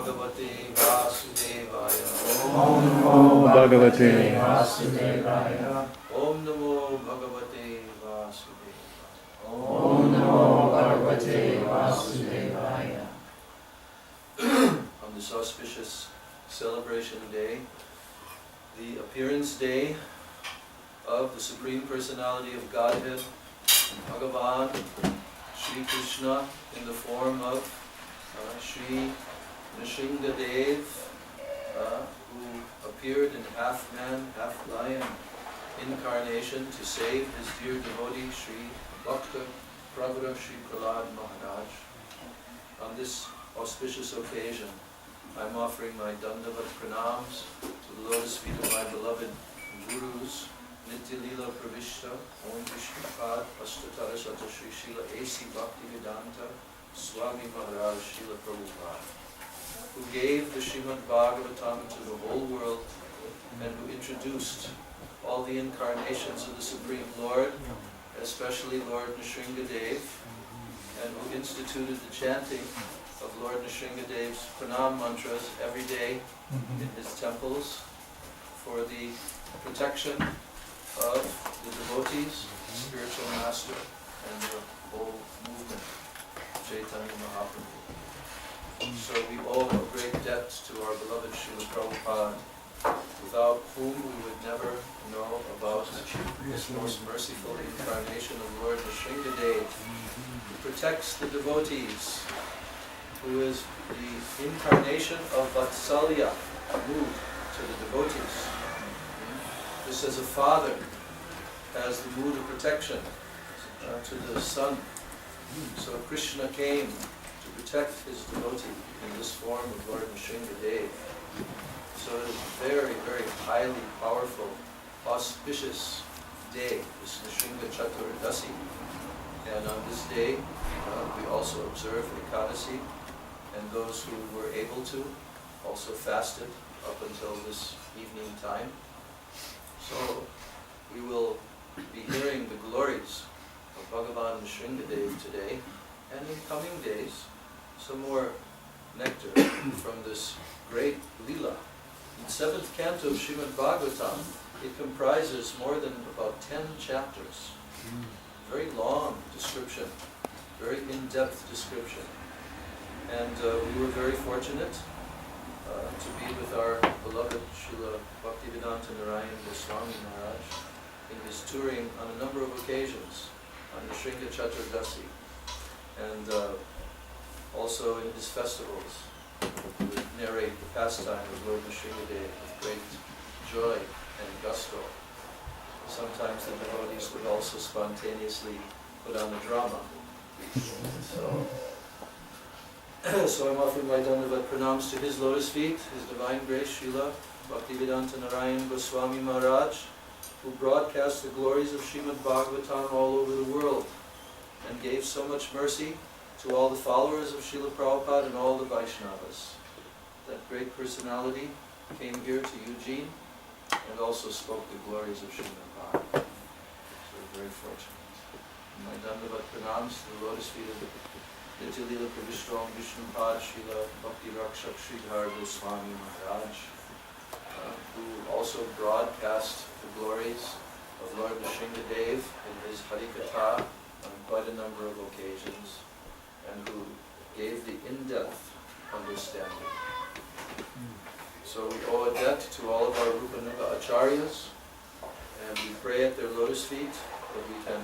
Bhagavate Vasudevaya. Om Namo Bhagavate Vasudevaya. Om Namo Bhagavate Vasudevaya. Om Namo Bhagavate Vasudevaya. On this auspicious celebration day, the appearance day of the Supreme Personality of Godhead, Bhagavan, Sri Krishna, in the form of Sri Nrisimhadeva, who appeared in half man, half lion incarnation to save his dear devotee, Sri Bhakta Pravara Sri Padmanabha Maharaja. On this auspicious occasion, I'm offering my Dandavat Pranams to the lotus feet of my beloved Gurus, Nitya Lila Pravishta, Om Vishnupad, Astatara Sata Sri Srila A.C. Bhaktivedanta, Swami Maharaj Srila Prabhupada, who gave the Srimad Bhagavatam to the whole world and who introduced all the incarnations of the Supreme Lord, especially Lord Nrisimhadeva, and who instituted the chanting of Lord Nrisimhadeva's pranam mantras every day in his temples for the protection of the devotees, the spiritual master, and the whole movement, Chaitanya Mahaprabhu. So we owe a great debt to our beloved Srila Prabhupada, without whom we would never know about this most merciful incarnation of Lord Nrisimhadeva, who protects the devotees, who is the incarnation of Vatsalya, mood to the devotees. Just as a father has the mood of protection to the son, so Krishna came to protect his devotee in this form of Lord Nrisimhadeva. So it is a very, very highly powerful, auspicious day, this Nrisimha Chaturdasi. And on this day, we also observe Ekadasi, and those who were able to also fasted up until this evening time. So we will be hearing the glories of Bhagavan Nrisimhadeva today, and in coming days, some more nectar from this great Leela. In 7th canto of Srimad Bhagavatam, it comprises more than about 10 chapters. Very long description, very in-depth description. And we were very fortunate to be with our beloved Srila Bhaktivedanta Narayan Goswami Maharaj in his touring on a number of occasions on Nrisimha Chaturdasi, and also in his festivals. He would narrate the pastime of Lord Nrisimhadeva with great joy and gusto. Sometimes the devotees would also spontaneously put on a drama. So I'm offering my Dandavat Pranams to his lotus feet, His Divine Grace Srila Bhaktivedanta Narayan Goswami Maharaj, who broadcast the glories of Srimad Bhagavatam all over the world and gave so much mercy to all the followers of Srila Prabhupada and all the Vaishnavas. That great personality came here to Eugene and also spoke the glories of Srimad Bhagavatam. So we're very fortunate. My Dandavat Pranams to the lotus feet of Nitya Lila Pravishta Om Vishnupad Srila Bhakti Rakshak Sridhar Goswami Maharaj, who also broadcast the glories of Lord Nrisimhadeva in his Harikatha on quite a number of occasions, and who gave the in-depth understanding. So we owe a debt to all of our Rupanuga Acharyas, and we pray at their lotus feet that we can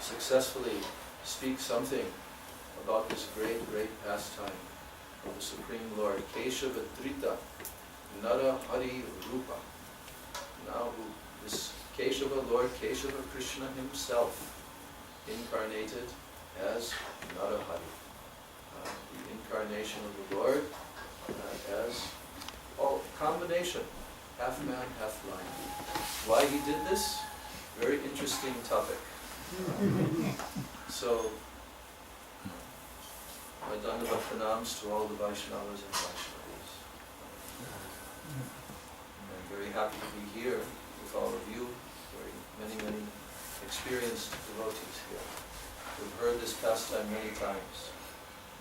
successfully speak something about this great, great pastime of the Supreme Lord, Keshava Drita, Nara Hari Rupa. Now this Keshava, Lord Keshava Krishna himself, incarnated as Nara Hari, the incarnation of the Lord as combination, half man, half lion. Why he did this? Very interesting topic. So, my Dandavat Pranams to all the Vaishnavas and Vaishnavis. I'm very happy to be here with all of you, many experienced devotees here. We've heard this pastime many times,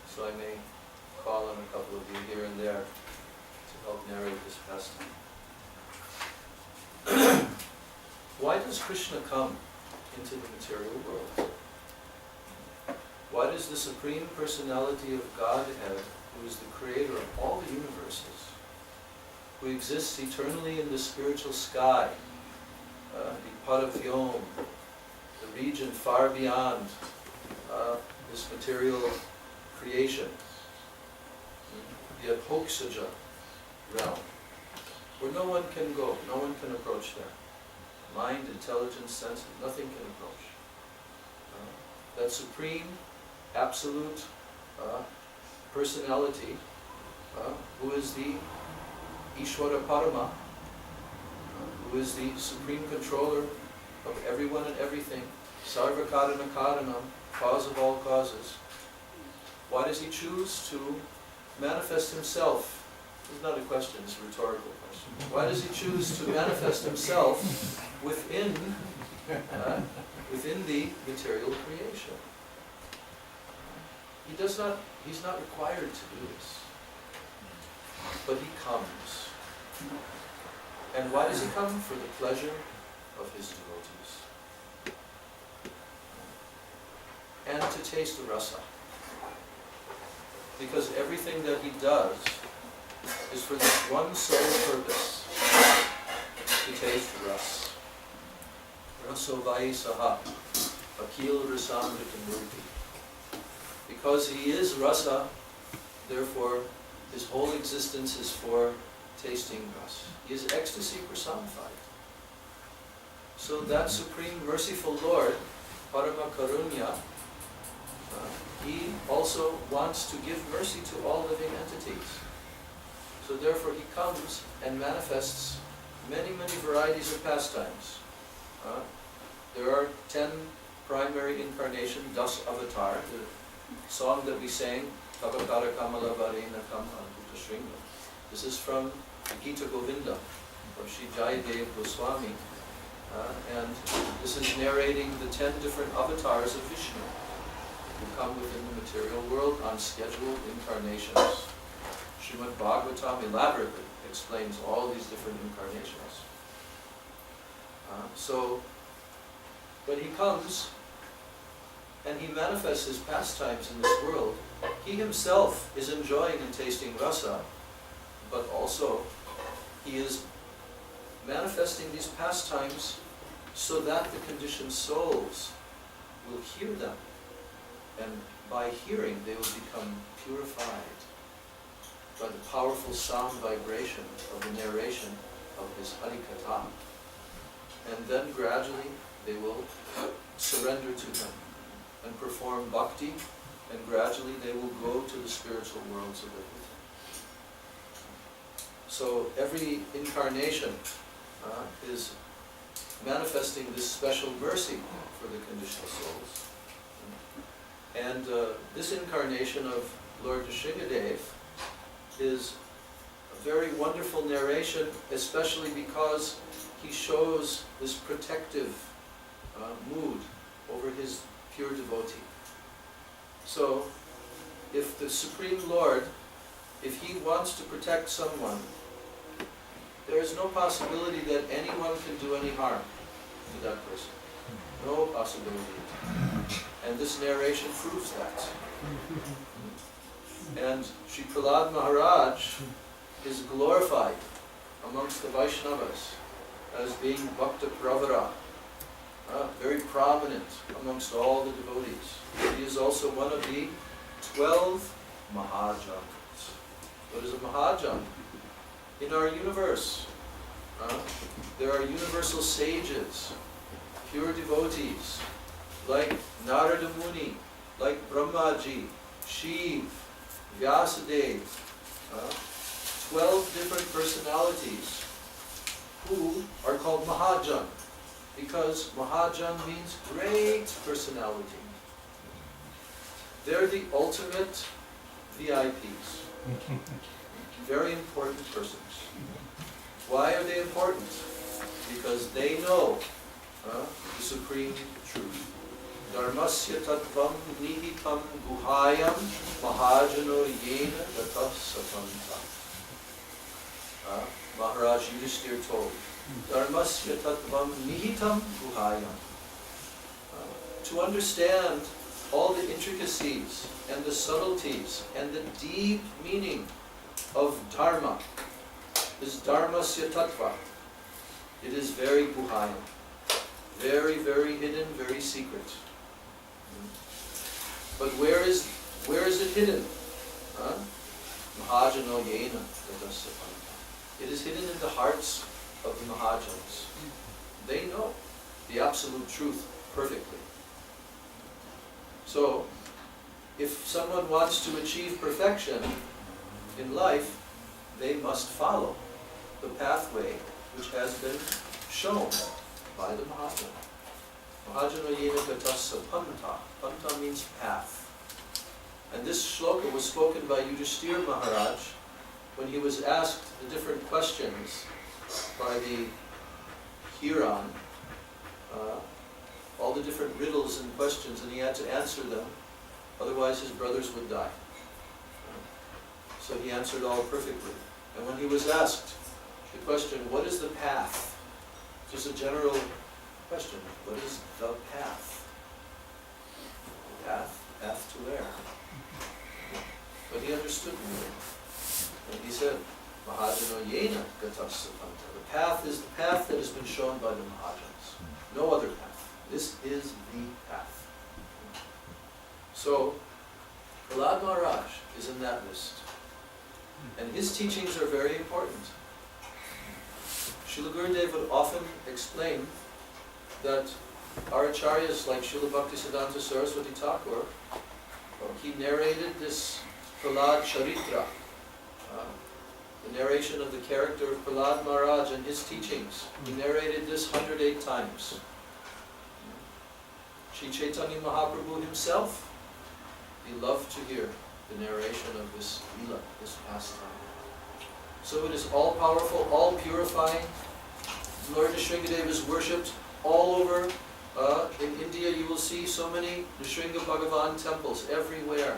so I may call on a couple of you here and there to help narrate this pastime. Why does Krishna come into the material world? Why does the Supreme Personality of Godhead, who is the creator of all the universes, who exists eternally in the spiritual sky, the Paravyom, the region far beyond this material creation, the Adhoksaja realm, where no one can go, no one can approach there. Mind, intelligence, sense, nothing can approach. That supreme, absolute personality, who is the Ishvara Parama, who is the supreme controller of everyone and everything, Sarva Karana Karanam, cause of all causes. Why does he choose to manifest himself? This is not a question, it's a rhetorical question. Why does he choose to manifest himself within the material creation? He's not required to do this. But he comes. And why does he come? For the pleasure of his devotees. And to taste the rasa. Because everything that he does is for this one sole purpose, to taste ras. Rasovai saha, akil rasamritamurti. Because he is rasa, therefore his whole existence is for tasting ras. He is ecstasy personified. So that supreme merciful Lord, Parama Karunya, he also wants to give mercy to all living entities. So therefore he comes and manifests many, many varieties of pastimes. There are 10 primary incarnations, Das Avatar, the song that we sang, Tavakara Kamala Varena Kamala Shringa. This is from the Gita Govinda of Sri Jayadev Goswami. And this is narrating the 10 different avatars of Vishnu who come within the material world on scheduled incarnations. Srimad Bhagavatam elaborately explains all these different incarnations. When he comes and he manifests his pastimes in this world, he himself is enjoying and tasting rasa, but also he is manifesting these pastimes so that the conditioned souls will hear them. And by hearing, they will become purified by the powerful sound vibration of the narration of his Harikatha. And then gradually they will surrender to him and perform bhakti, and gradually they will go to the spiritual worlds of everything. So every incarnation is manifesting this special mercy for the conditional souls. And this incarnation of Lord Nrisimhadeva is a very wonderful narration, especially because he shows this protective mood over his pure devotee. So, if the Supreme Lord, if he wants to protect someone, there is no possibility that anyone can do any harm to that person. No possibility. And this narration proves that. And Sri Padmanabha Maharaj is glorified amongst the Vaishnavas as being Bhakta Pravara, very prominent amongst all the devotees. He is also one of the 12 Mahajans. What is a Mahajan? In our universe, there are universal sages, pure devotees, like Narada Muni, like Brahmaji, Shiv, Vyasadeva, 12 different personalities who are called Mahajan, because Mahajan means great personality. They're the ultimate VIPs, very important persons. Why are they important? Because they know the supreme truth. Dharmasya tattvam nihitam guhayam mahajano yena gatah sapanta. Maharaj Yudhishthira told, Dharmasya tattvam nihitam guhayam. To understand all the intricacies and the subtleties and the deep meaning of dharma is dharmasya tattva. It is very guhayam, very, very hidden, very secret. But where is it hidden? Mahajano yena gadasapanta. It is hidden in the hearts of the Mahajans. They know the absolute truth perfectly. So, if someone wants to achieve perfection in life, they must follow the pathway which has been shown by the Mahajana. Mahajana yena gatasa panta. Panta means path. And this shloka was spoken by Yudhishthira Maharaj when he was asked the different questions by the Hiran, all the different riddles and questions, and he had to answer them, otherwise his brothers would die. So he answered all perfectly. And when he was asked the question, what is the path? Just a general question. What is the path? The path to where? But he understood me. And he said, Mahajano yena gatasapanta. The path is the path that has been shown by the Mahajans. No other path. This is the path. So, Prahlad Maharaj is in that list. And his teachings are very important. Srila Gurudev would often explain that our acharyas like Srila Bhaktisiddhanta Saraswati Thakur, he narrated this Prahlad Charitra, the narration of the character of Prahlad Maharaj and his teachings. He narrated this 108 times. Sri Chaitanya Mahaprabhu himself, he loved to hear the narration of this lila, this pastime. So it is all-powerful, all-purifying. Lord Nrisimhadeva is worshipped all over. In India you will see so many Nrisimha Bhagavan temples everywhere.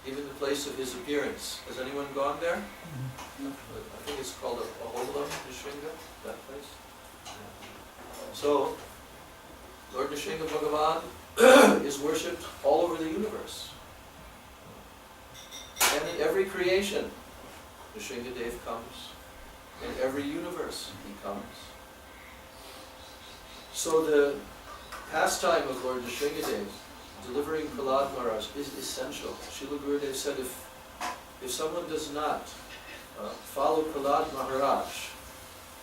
Even the place of his appearance. Has anyone gone there? I think it's called Aholam Nrisimha, that place. So, Lord Nrisimha Bhagavan is worshipped all over the universe. And in every creation, Nrisimhadeva comes. In every universe, he comes. So the pastime of Lord Nrisimhadeva, delivering Prahlad Maharaj, is essential. Srila Gurudev said if someone does not follow Prahlad Maharaj,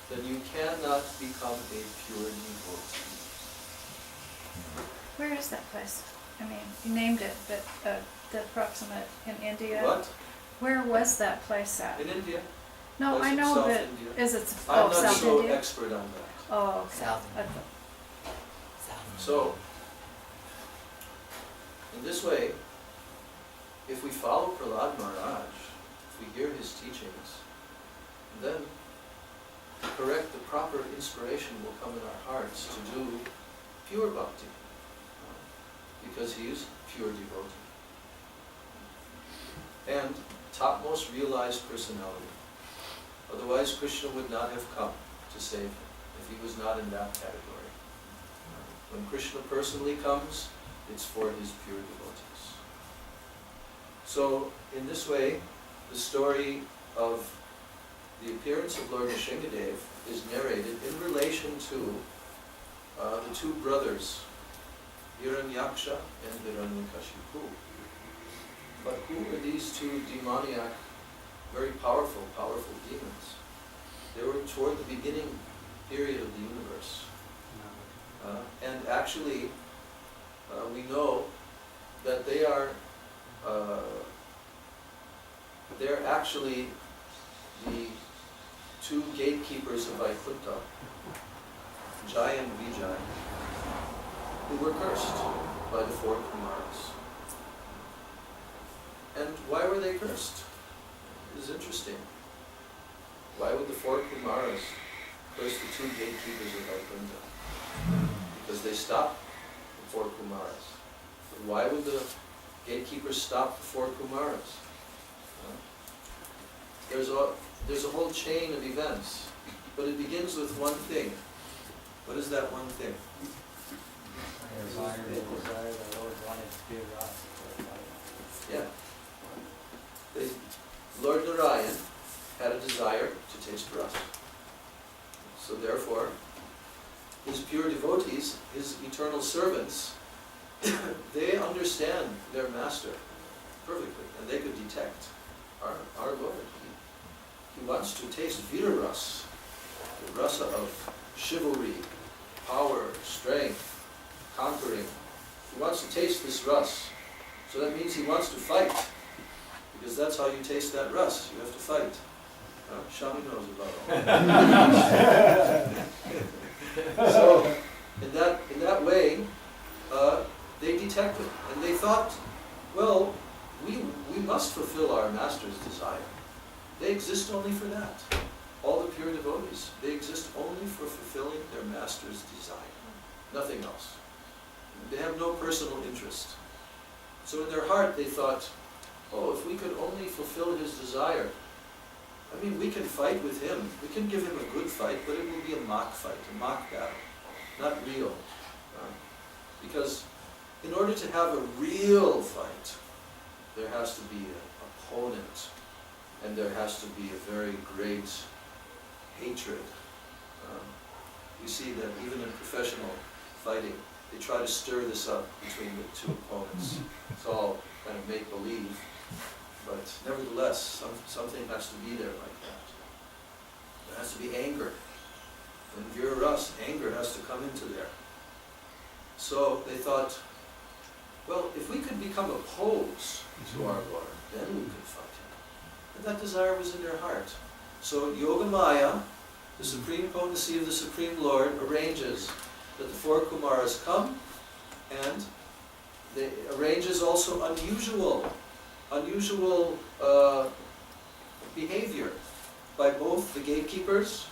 then you cannot become a pure devotee. Where is that place? I mean, you named it, but the approximate in India. What? Where was that place at? In India. No, Place I in know, South but India. is it I'm not South so India? expert on that. Oh, okay. South. So, in this way, if we follow Prahlad Maharaj, if we hear his teachings, then the proper inspiration will come in our hearts to do pure bhakti, because he is pure devotee. And topmost realized personality. Otherwise Krishna would not have come to save him if he was not in that category. When Krishna personally comes, it's for his pure devotees. So, in this way, the story of the appearance of Lord Nrisimhadeva is narrated in relation to the two brothers, Hiranyaksha and Hiranyakashipu. But who are these two demoniac, very powerful demons? They were toward the beginning period of the universe. And actually, we know that they're actually the two gatekeepers of Vaikuntha, Jai and Vijay, who were cursed by the four Kumaras. And why were they cursed? It is interesting. Why would the four Kumaras curse the two gatekeepers of Vaikuntha? Because they stopped the 4 Kumaras. But why would the gatekeepers stop the 4 Kumaras? There's a whole chain of events, but it begins with one thing. What is that one thing? Yeah. Lord Narayan had a desire to taste rasa. So therefore, his pure devotees, his eternal servants, they understand their master perfectly, and they could detect our Lord. He wants to taste viraras, the rasa of chivalry, power, strength, conquering. He wants to taste this ras. So that means he wants to fight, because that's how you taste that ras. You have to fight. Shami knows about all. So, in that way, they detected, and they thought, well, we must fulfill our master's desire. They exist only for that. All the pure devotees, they exist only for fulfilling their master's desire. Nothing else. They have no personal interest. So in their heart they thought, oh, if we could only fulfill his desire, I mean, we can fight with him. We can give him a good fight, but it will be a mock fight, a mock battle, not real. Because in order to have a real fight, there has to be an opponent, and there has to be a very great hatred. You see that even in professional fighting, they try to stir this up between the two opponents. It's all kind of make-believe, but nevertheless, something has to be there like that. There has to be anger. When vira-ras, anger has to come into there. So they thought, well, if we could become opposed to our Lord, then we could fight him. And that desire was in their heart. So Yogamaya, the supreme potency of the Supreme Lord, arranges that the 4 Kumaras come, and they arranges also unusual behavior by both the gatekeepers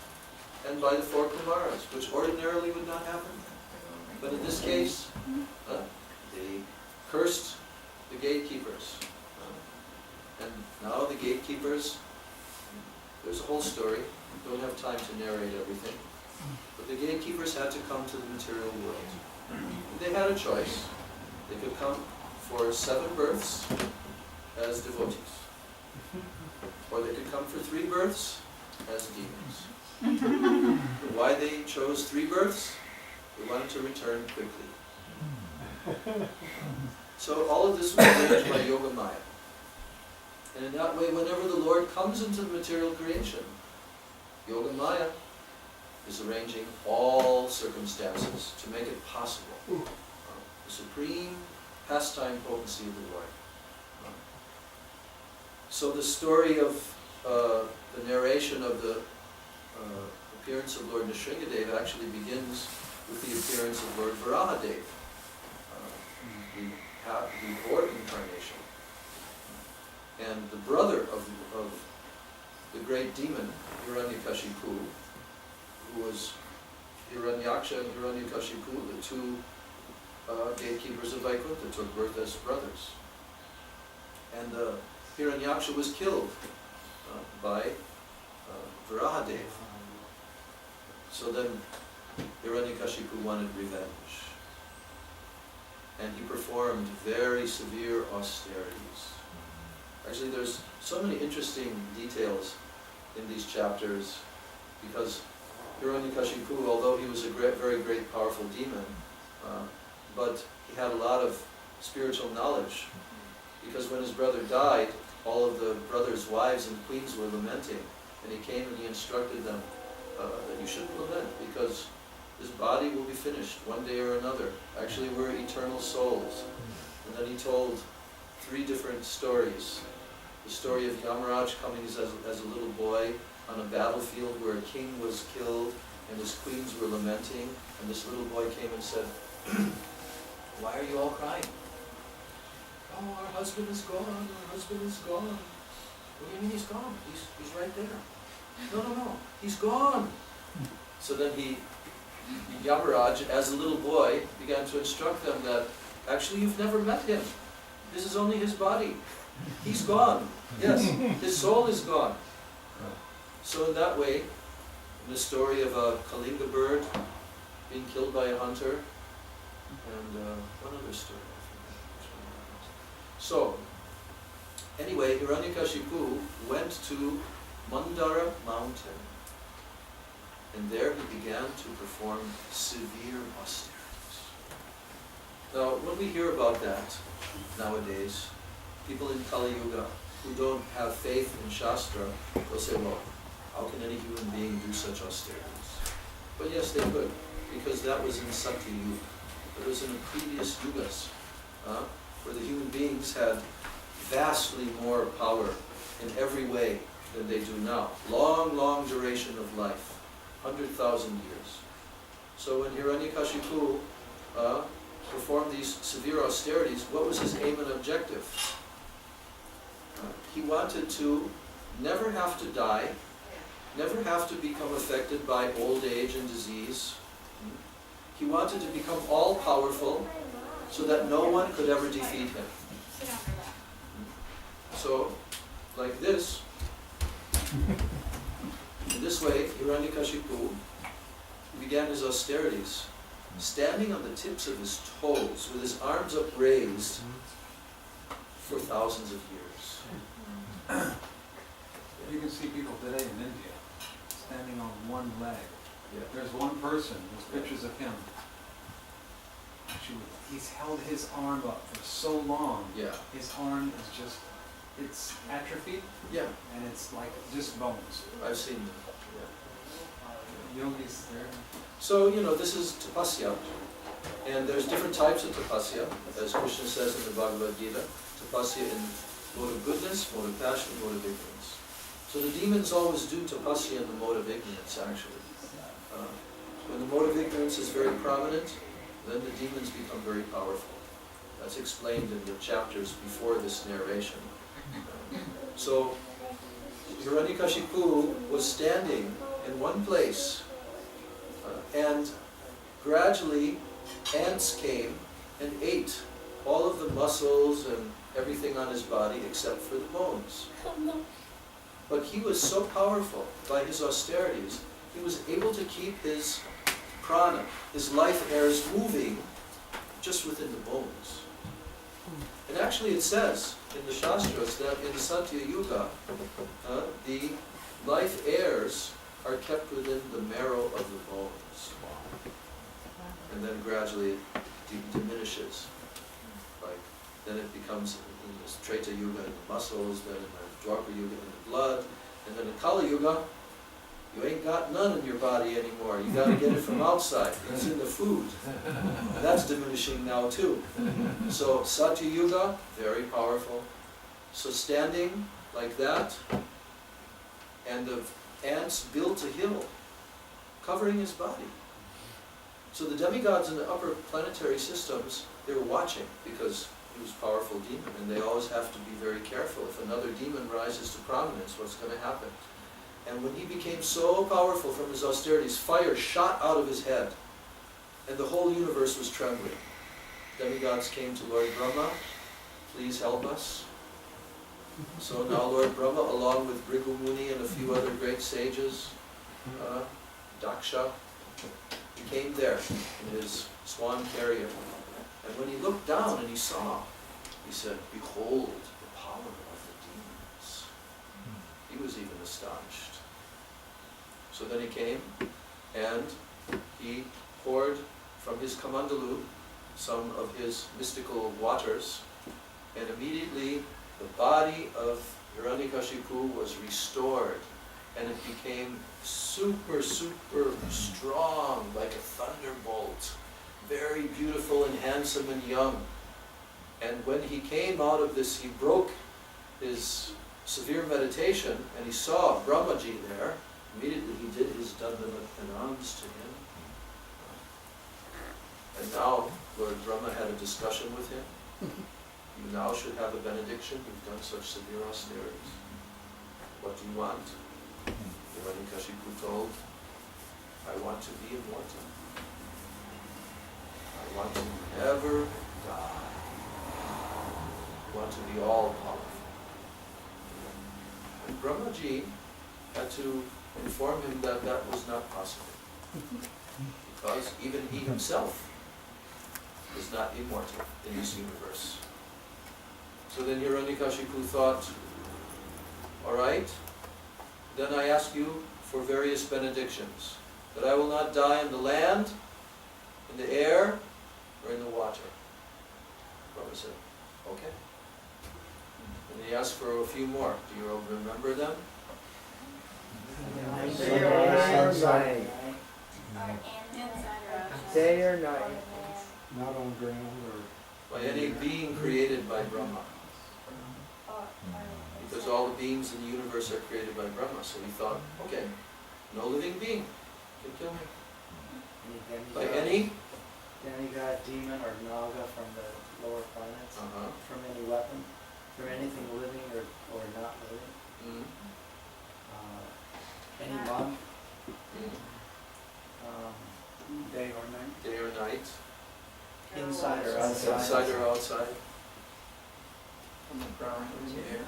and by the 4 Kumaras, which ordinarily would not happen. But in this case, they cursed the gatekeepers. And now the gatekeepers, there's a whole story, don't have time to narrate everything, but the gatekeepers had to come to the material world. They had a choice. They could come for 7 births as devotees, or they could come for 3 births as demons. Why they chose 3 births? They wanted to return quickly. So all of this was arranged by Yogamaya. And in that way, whenever the Lord comes into the material creation, Yogamaya is arranging all circumstances to make it possible. The supreme pastime potency of the Lord. So the story of the narration of the appearance of Lord Nrisimhadeva actually begins with the appearance of Lord Varahadeva, the Lord incarnation. And the brother of the great demon, Hiranyakashipu, who was Hiranyaksha and Hiranyakashipu, the 2 gatekeepers of Vaikuntha, took birth as brothers. And Hiranyaksha was killed by Varahadeva. So then Hiranyakashipu wanted revenge. And he performed very severe austerities. Actually, there's so many interesting details in these chapters, because Hiranyakashipu, although he was a very great, powerful demon, but he had a lot of spiritual knowledge, because when his brother died, all of the brothers' wives and queens were lamenting, and he came and he instructed them that you shouldn't lament, because this body will be finished one day or another. Actually, we're eternal souls. And then he told 3 different stories. The story of Yamaraj coming as a little boy on a battlefield where a king was killed and his queens were lamenting, and this little boy came and said, why are you all crying? Oh, our husband is gone, our husband is gone. What do you mean he's gone? He's right there. No, he's gone. So then he Yamaraj, as a little boy, began to instruct them that actually you've never met him. This is only his body. He's gone. Yes, his soul is gone. So in that way, in the story of a Kalinga bird being killed by a hunter, and one other story, I forget which one that was. So, anyway, Hiranyakashipu went to Mandara mountain, and there he began to perform severe austerities. Now, when we hear about that nowadays, people in Kali Yuga who don't have faith in Shastra, they'll say, well, how can any human being do such austerities? But yes, they could, because that was in Satya Yuga. It was in the previous yugas, where the human beings had vastly more power in every way than they do now. Long, long duration of life, 100,000 years. So when Hiranyakashipu performed these severe austerities, what was his aim and objective? He wanted to never have to die, never have to become affected by old age and disease. He wanted to become all-powerful so that no one could ever defeat him. So, like this, in this way, Hiranyakashipu began his austerities, standing on the tips of his toes, with his arms upraised for thousands of years. You can see people today in India standing on one leg. Yeah. There's one person, there's pictures of him. Actually, he's held his arm up for so long. Yeah. His arm is just, it's atrophied, Yeah, and it's like just bones. I've seen that. Yeah. Yogis there. So, this is tapasya, and there's different types of tapasya, as Krishna says in the Bhagavad Gita. Tapasya in mode of goodness, mode of passion, mode of ignorance. So the demons always do tapasya in the mode of ignorance, actually. When the mode of ignorance is very prominent, then the demons become very powerful. That's explained in the chapters before this narration. So Hiranyakashipu was standing in one place, and gradually ants came and ate all of the muscles and everything on his body except for the bones. But he was so powerful by his austerities, he was able to keep his prana, his life airs, moving just within the bones. And actually it says in the Shastras that in Satya Yuga, the life airs are kept within the marrow of the bones. And then gradually it diminishes. Like, then it becomes in the Treta Yuga in the muscles, then in the Dwapara Yuga in the blood, and then in Kali Yuga, you ain't got none in your body anymore. You got to get it from outside. It's in the food. And that's diminishing now too. So Satya Yuga, very powerful. So standing like that, and the ants built a hill covering his body. So the demigods in the upper planetary systems, they were watching because he was a powerful demon, and they always have to be very careful. If another demon rises to prominence, what's going to happen? And when he became so powerful from his austerities, fire shot out of his head, and the whole universe was trembling. Demigods came to Lord Brahma, please help us. So now Lord Brahma, along with Bhrigu Muni and a few other great sages, Daksha, he came there in his swan chariot. And when he looked down and he saw, he said, behold the power of the demons. He was even astonished. So then he came and he poured from his kamandalu some of his mystical waters, and immediately the body of Hiranyakashipu was restored, and it became super, super strong, like a thunderbolt, very beautiful and handsome and young. And when he came out of this, he broke his severe meditation, and he saw Brahmaji there. Immediately he did his Dandavat pranams to him. And now Lord Brahma had a discussion with him. You now should have a benediction. You've done such severe austerities. What do you want? Hiranyakashipu told, I want to be immortal. I want to never die. I want to be all powerful. And Brahmaji had to inform him that that was not possible. Because even he himself is not immortal in this universe. So then Hiranyakashipu thought, all right, then I ask you for various benedictions, that I will not die in the land, in the air, or in the water. Brahma said, okay. And he asked for a few more. Do you all remember them? Day or night. Day or night. Not on ground or... By any being created by Brahma. Because all the beings in the universe are created by Brahma. So he thought, okay, no living being can kill me. By any? Demigod, demon, or naga from the lower planets. From any weapon. From anything living or not living. Any monk. Day or night. Day or night. Inside or outside. Inside or outside. From the ground or the air.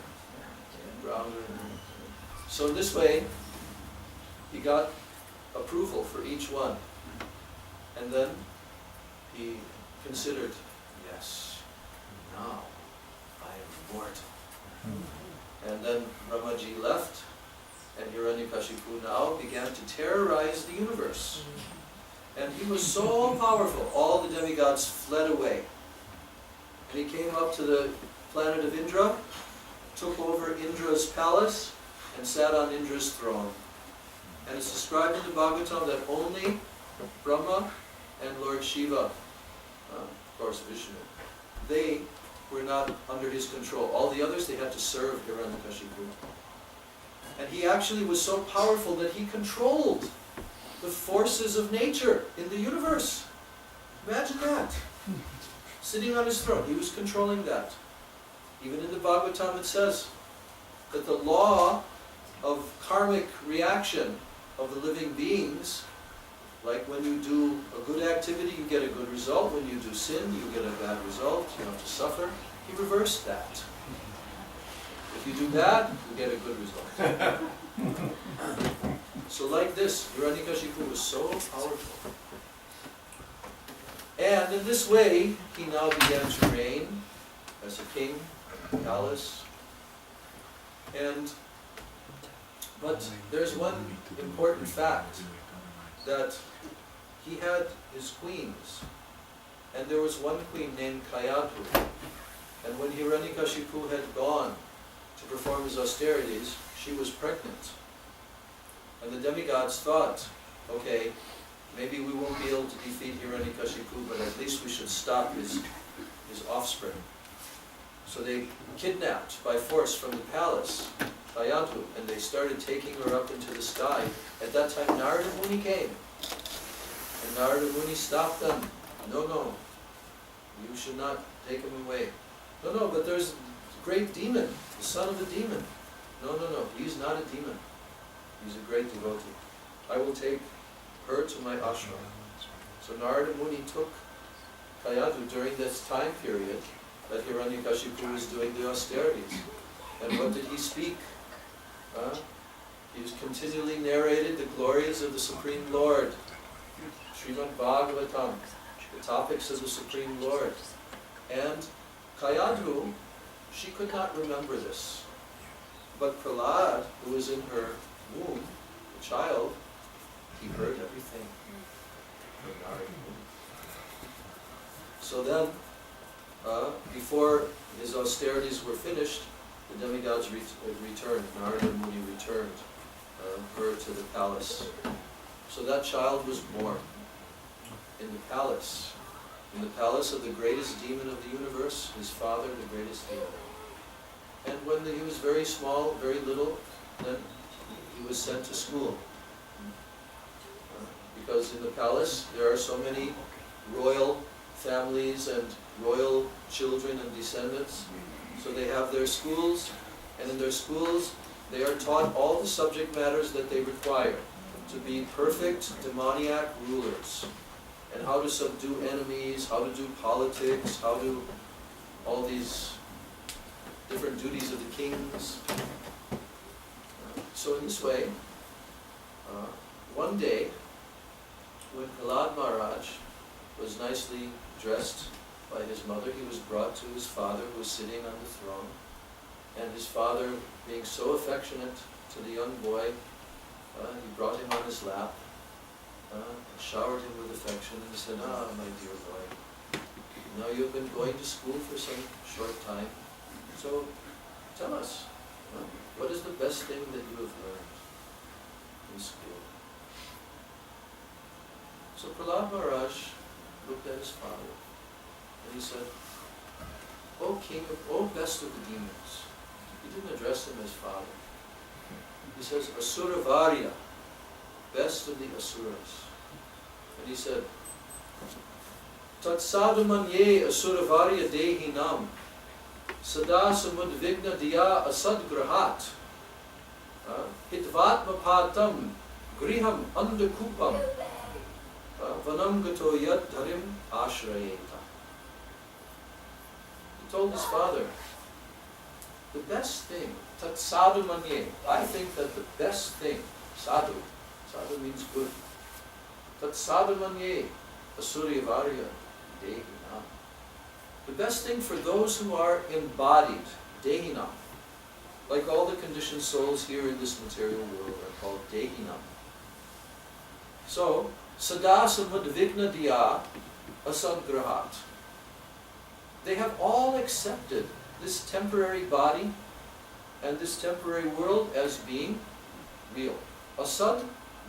Ground or... So this way, he got approval for each one. And then he considered, yes, now I am immortal. And then Brahmaji left, and Hiranyakashipu now began to terrorize the universe. And he was so powerful, all the demigods fled away. And he came up to the planet of Indra, took over Indra's palace, and sat on Indra's throne. And it's described in the Bhagavatam that only Brahma and Lord Shiva, of course Vishnu, they were not under his control. All the others, they had to serve Hiranyakashipu. And he actually was so powerful that he controlled the forces of nature in the universe. Imagine that. Sitting on his throne, he was controlling that. Even in the Bhagavatam it says that the law of karmic reaction of the living beings, like when you do a good activity, you get a good result. When you do sin, you get a bad result. You have to suffer. He reversed that. If you do bad, you get a good result. So like this, Hiranyakashipu was so powerful. And in this way, he now began to reign as a king, palace. But there's one important fact, that he had his queens. And there was one queen named Kayadhu. And when Hiranyakashipu had gone to perform his austerities, she was pregnant. And the demigods thought, okay, maybe we won't be able to defeat Hiranyakashipu, but at least we should stop his offspring. So they kidnapped by force from the palace Kayadhu, and they started taking her up into the sky. At that time Narada Muni came. And Narada Muni stopped them. No, you should not take him away. No, but there's a great demon, the son of a demon. No, he's not a demon. He's a great devotee. I will take her to my ashram. So Narada Muni took Kayadhu during this time period that Hiranyakashipu was doing the austerities. And what did he speak? He was continually narrated the glories of the Supreme Lord. Srimad Bhagavatam, the topics of the Supreme Lord. And Kayadhu, she could not remember this. But Prahlad, who was in her womb, the child, he heard everything from Narada Muni. So then, before his austerities were finished, the demigods returned. Narada Muni returned her to the palace. So that child was born in the palace of the greatest demon of the universe, his father, the greatest demon. And when he was very small, very little, then he was sent to school. Because in the palace there are so many royal families and royal children and descendants. So they have their schools, and in their schools they are taught all the subject matters that they require. to be perfect demoniac rulers, and how to subdue enemies, how to do politics, how to all these different duties of the kings. So in this way, one day, when Prahlad Maharaj was nicely dressed by his mother, he was brought to his father, who was sitting on the throne. And his father, being so affectionate to the young boy, he brought him on his lap, showered him with affection, and said, "Ah, my dear boy, now you've been going to school for some short time, so tell us, what is the best thing that you have learned in school?" So Prahlad Maharaj looked at his father, and he said, "O king, O best of the demons." He didn't address him as father. He says, "Asura Varya, best of the asuras." And he said, "Tat sadhamanye asura varya dehi nam, sada samudvigna diya asadgrahat, hitvatma patam griham andakupam, vanam gato yad dharim ashrayeta." He told his father, the best thing, tat sadhu manye, I think that the best thing, sadhu means good, tat sadhu manye, asurya varya dehinam. The best thing for those who are embodied, dehinam, like all the conditioned souls here in this material world are called dehinam. So, sada samudvigna diya asadgrahat. They have all accepted this temporary body and this temporary world as being real. Asad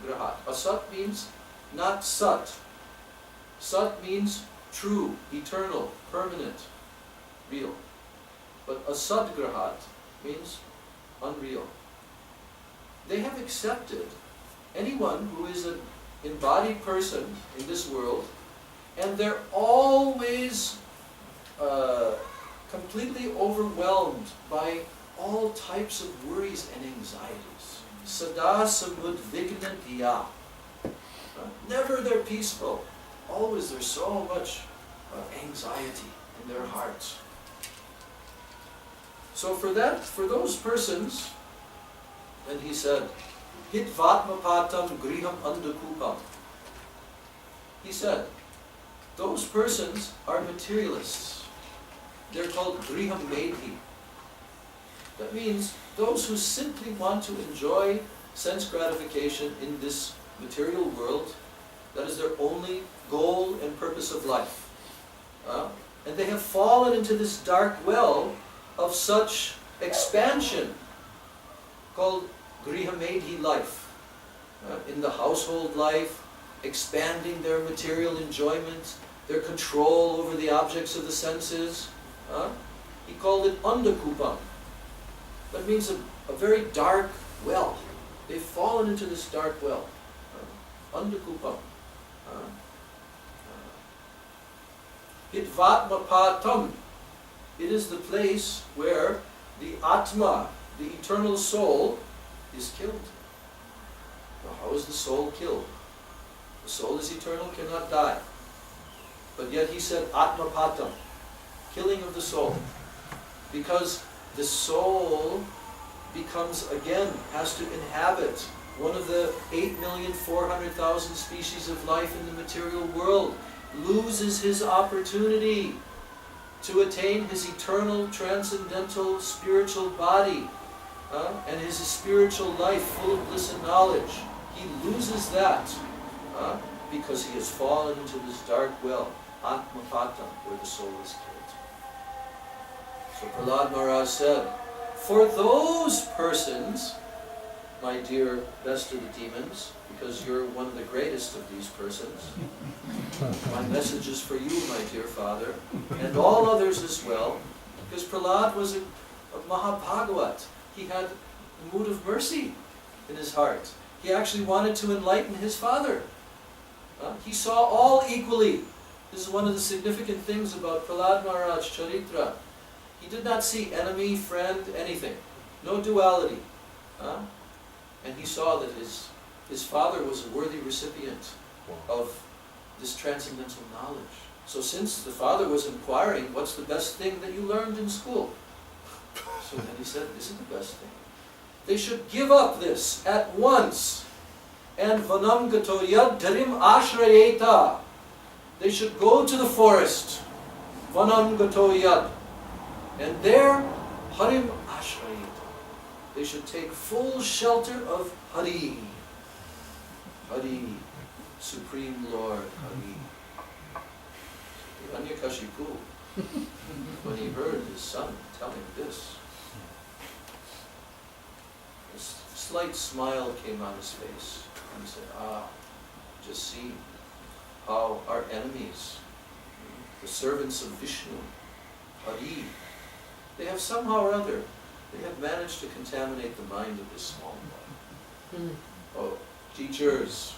grahat. Asat means not sat. Sat means true, eternal, permanent, real. But asad grahat means unreal. They have accepted anyone who is an embodied person in this world, and they're always completely overwhelmed by all types of worries and anxieties. Sada samudvigna diya. Never they're peaceful. Always there's so much anxiety in their hearts. So for those persons, and he said, hitvatmapatam griham andakupam. He said, those persons are materialists. They're called griham medhi. That means those who simply want to enjoy sense gratification in this material world. That is their only goal and purpose of life. And they have fallen into this dark well of such expansion called grihamedhi life. In the household life, expanding their material enjoyment, their control over the objects of the senses. He called it andakupam. That means a very dark well. They've fallen into this dark well. Andakupam. Hitvatmapatam. It is the place where the Atma, the eternal soul, is killed. Now, how is the soul killed? The soul is eternal, cannot die. But yet he said Atmapatam, killing of the soul. Because the soul becomes, again, has to inhabit one of the 8,400,000 species of life in the material world, loses his opportunity to attain his eternal, transcendental, spiritual body, and his spiritual life full of bliss and knowledge. He loses that because he has fallen into this dark well, Atmapatam, where the soul is killed. So Prahlad Maharaj said, for those persons, my dear best of the demons, because you're one of the greatest of these persons, my message is for you, my dear father, and all others as well, because Prahlad was a Mahabhagavat. He had a mood of mercy in his heart. He actually wanted to enlighten his father. He saw all equally. This is one of the significant things about Prahlad Maharaj Charitra. He did not see enemy, friend, anything. No duality. And he saw that his his father was a worthy recipient of this transcendental knowledge. So since the father was inquiring, what's the best thing that you learned in school? So then he said, this is the best thing. They should give up this at once. And vanam gato yad dharim ashrayeta. They should go to the forest. Vanam gato yad. And there, harim ashrayeta. They should take full shelter of Hari. Hari, Supreme Lord Hari. Hiranyakashipu, when he heard his son telling this, a slight smile came on his face. And he said, just see how our enemies, the servants of Vishnu, Hari, they have somehow or other, they have managed to contaminate the mind of this small boy. Oh, teachers,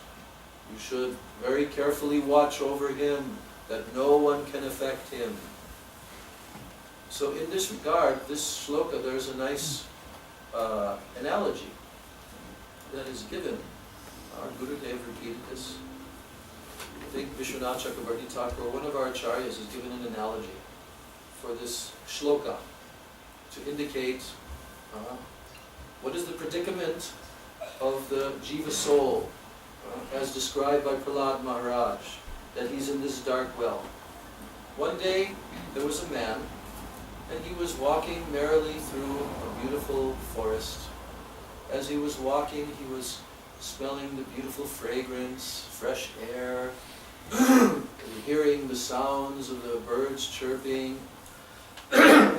you should very carefully watch over him, that no one can affect him. So in this regard, this shloka, there's a nice analogy that is given. Our Gurudev repeated this. I think Vishwanath Chakrabarti Thakur, one of our acharyas, has given an analogy for this shloka to indicate what is the predicament of the jiva soul, as described by Prahlad Maharaj, that he's in this dark well. One day, there was a man, and he was walking merrily through a beautiful forest. As he was walking, he was smelling the beautiful fragrance, fresh air, and hearing the sounds of the birds chirping.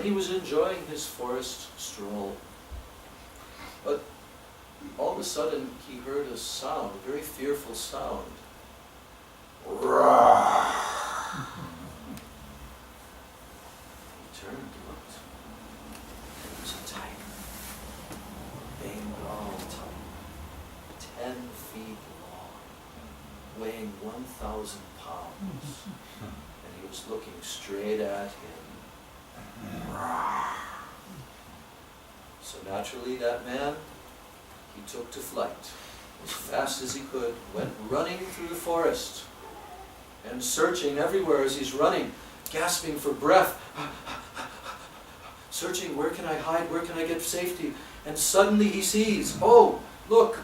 He was enjoying his forest stroll. But all of a sudden, he heard a sound, a very fearful sound. Roar! He turned and looked. It was a tiger. A Bengal tiger. 10 feet long. Weighing 1,000 pounds. And he was looking straight at him. Roar! So naturally that man, he took to flight as fast as he could, went running through the forest and searching everywhere as he's running, gasping for breath, searching, where can I hide, where can I get safety? And suddenly he sees, oh, look,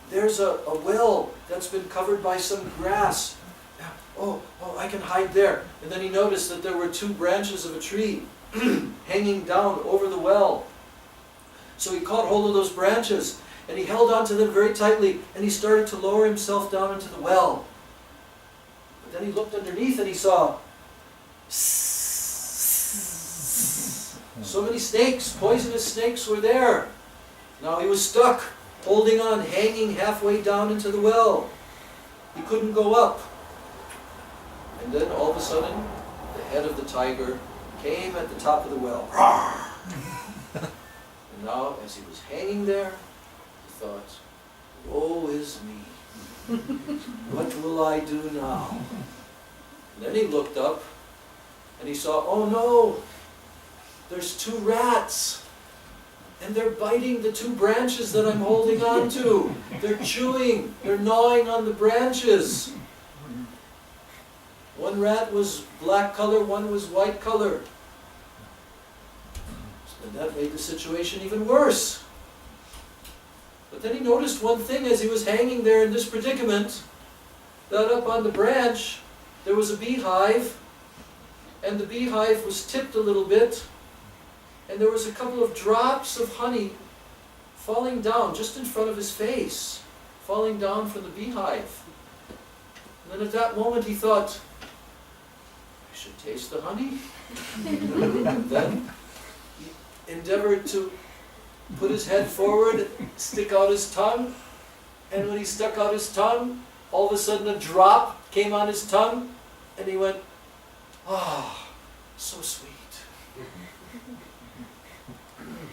there's a well that's been covered by some grass. Oh, I can hide there. And then he noticed that there were 2 branches of a tree hanging down over the well. So he caught hold of those branches and he held on to them very tightly and he started to lower himself down into the well. But then he looked underneath and he saw so many snakes, poisonous snakes were there. Now he was stuck, holding on, hanging halfway down into the well. He couldn't go up. And then all of a sudden, the head of the tiger came at the top of the well. And now, as he was hanging there, he thought, woe is me. What will I do now? And then he looked up and he saw, oh no, there's 2 rats. And they're biting the 2 branches that I'm holding on to. They're chewing, they're gnawing on the branches. One rat was black color, one was white color. And that made the situation even worse. But then he noticed one thing as he was hanging there in this predicament, that up on the branch there was a beehive, and the beehive was tipped a little bit, and there was a couple of drops of honey falling down just in front of his face, falling down from the beehive. And then at that moment he thought, I should taste the honey. And then he endeavored to put his head forward, stick out his tongue, and when he stuck out his tongue, all of a sudden a drop came on his tongue, and he went, ah, so sweet.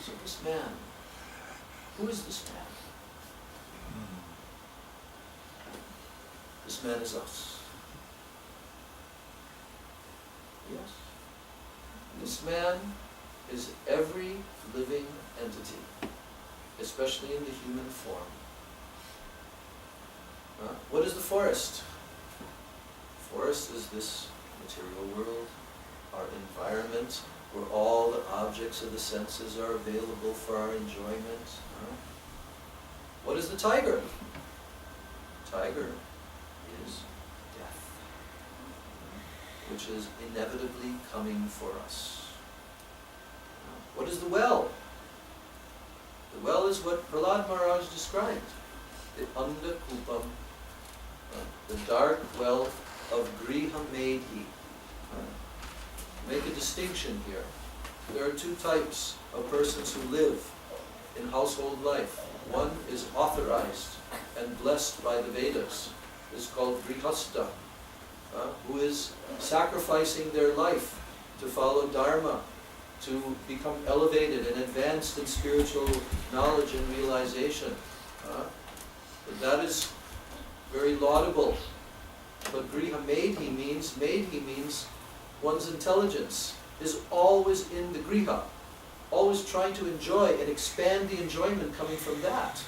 So this man, who is this man? This man is us. Yes. This man is every living entity, especially in the human form. What is the forest? Forest is this material world, our environment, where all the objects of the senses are available for our enjoyment. What is the tiger? Tiger is death, which is inevitably coming for us. What is the well? The well is what Prahlad Maharaj described, the Anda Kupam, the dark well of Griha Medhi. Make a distinction here. There are two types of persons who live in household life. One is authorized and blessed by the Vedas. It's called Grihastha, who is sacrificing their life to follow Dharma, to become elevated and advanced in spiritual knowledge and realization. But that is very laudable. But Griha Medhi means one's intelligence is always in the Griha, always trying to enjoy and expand the enjoyment coming from that.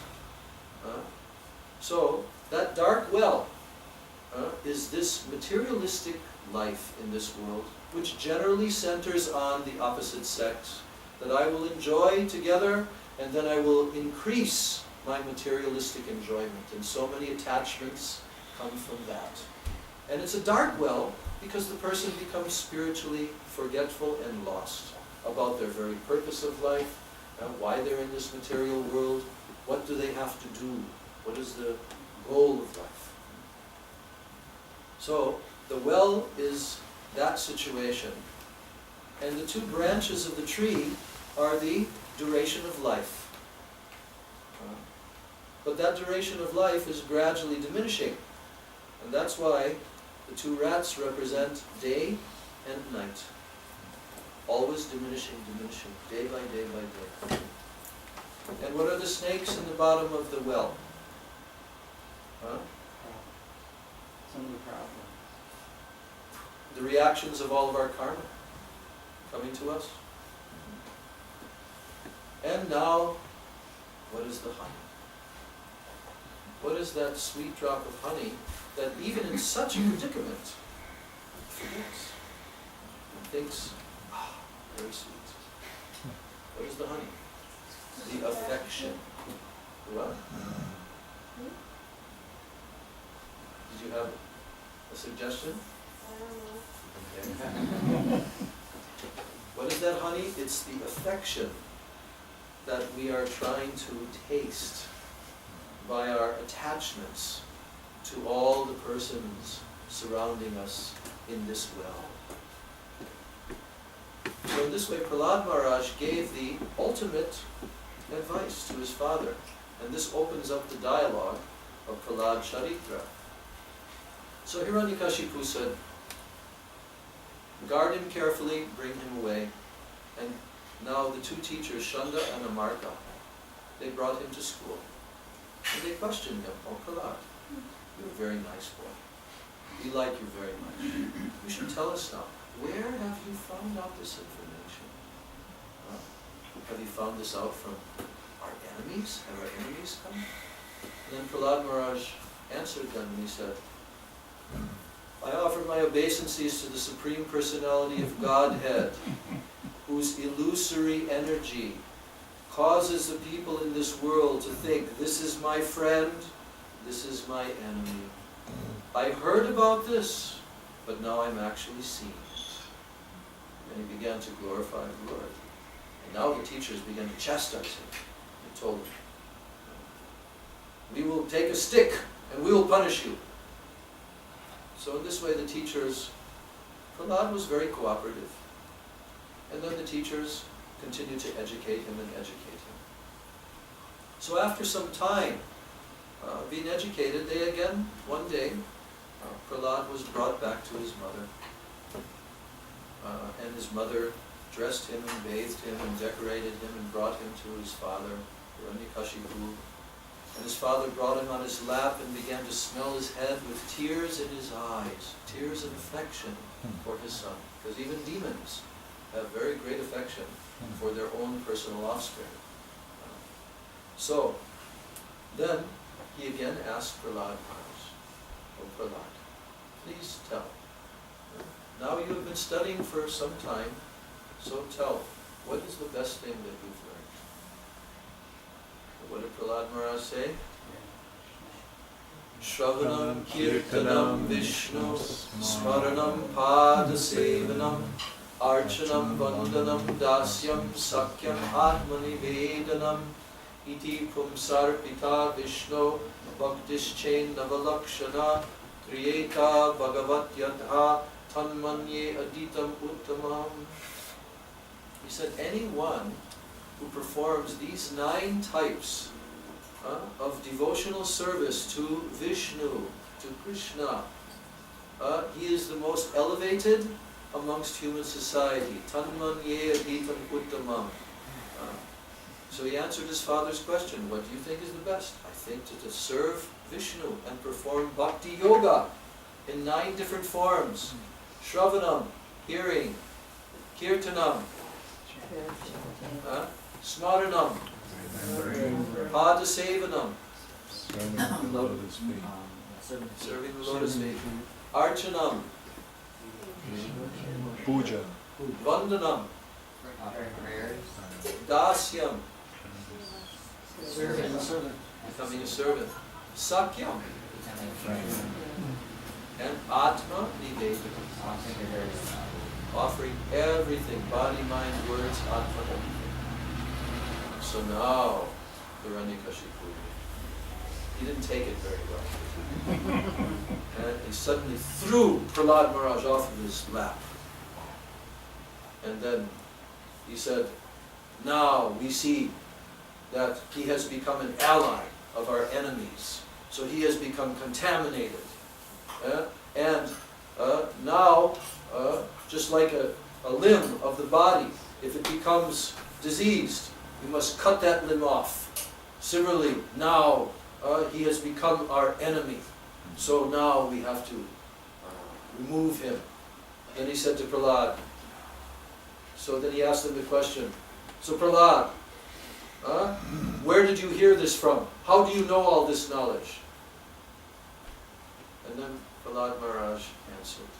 So that dark well is this materialistic life in this world, which generally centers on the opposite sex, that I will enjoy together and then I will increase my materialistic enjoyment, and so many attachments come from that. And it's a dark well because the person becomes spiritually forgetful and lost about their very purpose of life, why they're in this material world, what do they have to do, what is the goal of life. So the well is that situation. And the two branches of the tree are the duration of life. But that duration of life is gradually diminishing. And that's why the two rats represent day and night. Always diminishing, day by day by day. And what are the snakes in the bottom of the well? So many problems. The reactions of all of our karma coming to us. And now, what is the honey? What is that sweet drop of honey that even in such a predicament forgets and thinks, very sweet. What is the honey? The affection. What? Did you have a suggestion? Okay. What is that honey? It's the affection that we are trying to taste by our attachments to all the persons surrounding us in this well. So in this way, Prahlad Maharaj gave the ultimate advice to his father. And this opens up the dialogue of Prahlad Charitra. So Hiranyakashipu said, guard him carefully, bring him away. And now the two teachers, Shanda and Amarka, they brought him to school. And they questioned him, oh Prahlad, you're a very nice boy. We like you very much. You should tell us now, where have you found out this information? Have you found this out from our enemies? Have our enemies come? And then Prahlad Maharaj answered them and he said, I offer my obeisances to the Supreme Personality of Godhead, whose illusory energy causes the people in this world to think, this is my friend, this is my enemy. I heard about this, but now I'm actually seeing it. And he began to glorify the Lord. And now the teachers began to chastise him. They told him, we will take a stick and we will punish you. So in this way the teachers, Prahlad was very cooperative. And then the teachers continued to educate him and educate him. So after some time being educated, they again, one day, Prahlad was brought back to his mother. And his mother dressed him and bathed him and decorated him and brought him to his father, Hiranyakashipu. And his father brought him on his lap and began to smell his head with tears in his eyes, tears of affection for his son. Because even demons have very great affection for their own personal offspring. So, then he again asked Prahlad Maharaj, O Prahlad, please tell. Now you have been studying for some time, so tell, what is the best thing that you've learned? What did Prahlad Maharaj say? Shravanam Kirtanam Vishnu Smaranam Padasevanam Archanam Vandanam Dasyam Sakyam Atmani Vedanam Iti Pumsarpita Vishnu Bhaktischain Navalakshana Triyeta Bhagavat Yadha Tanmanye Aditam Uttamam. He said, anyone who performs these 9 types of devotional service to Vishnu, to Krishna, he is the most elevated amongst human society. Tanmanye Aditam Uttamam. So he answered his father's question, what do you think is the best? I think to serve Vishnu and perform bhakti yoga in 9 different forms. Shravanam, hearing. Kirtanam, Smaranam, Padasevanam, serving the lotus feet. Archanam, Puja. Vandanam, Dasyam, becoming a servant. Sakyam, and Atma Nivedana, offering everything, body, mind, words, Atma, everything. So now, Hiranyakashipu, he didn't take it very well. And he suddenly threw Prahlad Maharaj off of his lap. And then he said, now we see that he has become an ally of our enemies. So he has become contaminated. And now, just like a limb of the body, if it becomes diseased, you must cut that limb off. Similarly, now he has become our enemy. So now we have to remove him. Then he said to Prahlad, so then he asked him the question, so Prahlad, where did you hear this from? How do you know all this knowledge? And then Prahlad Maharaj answered,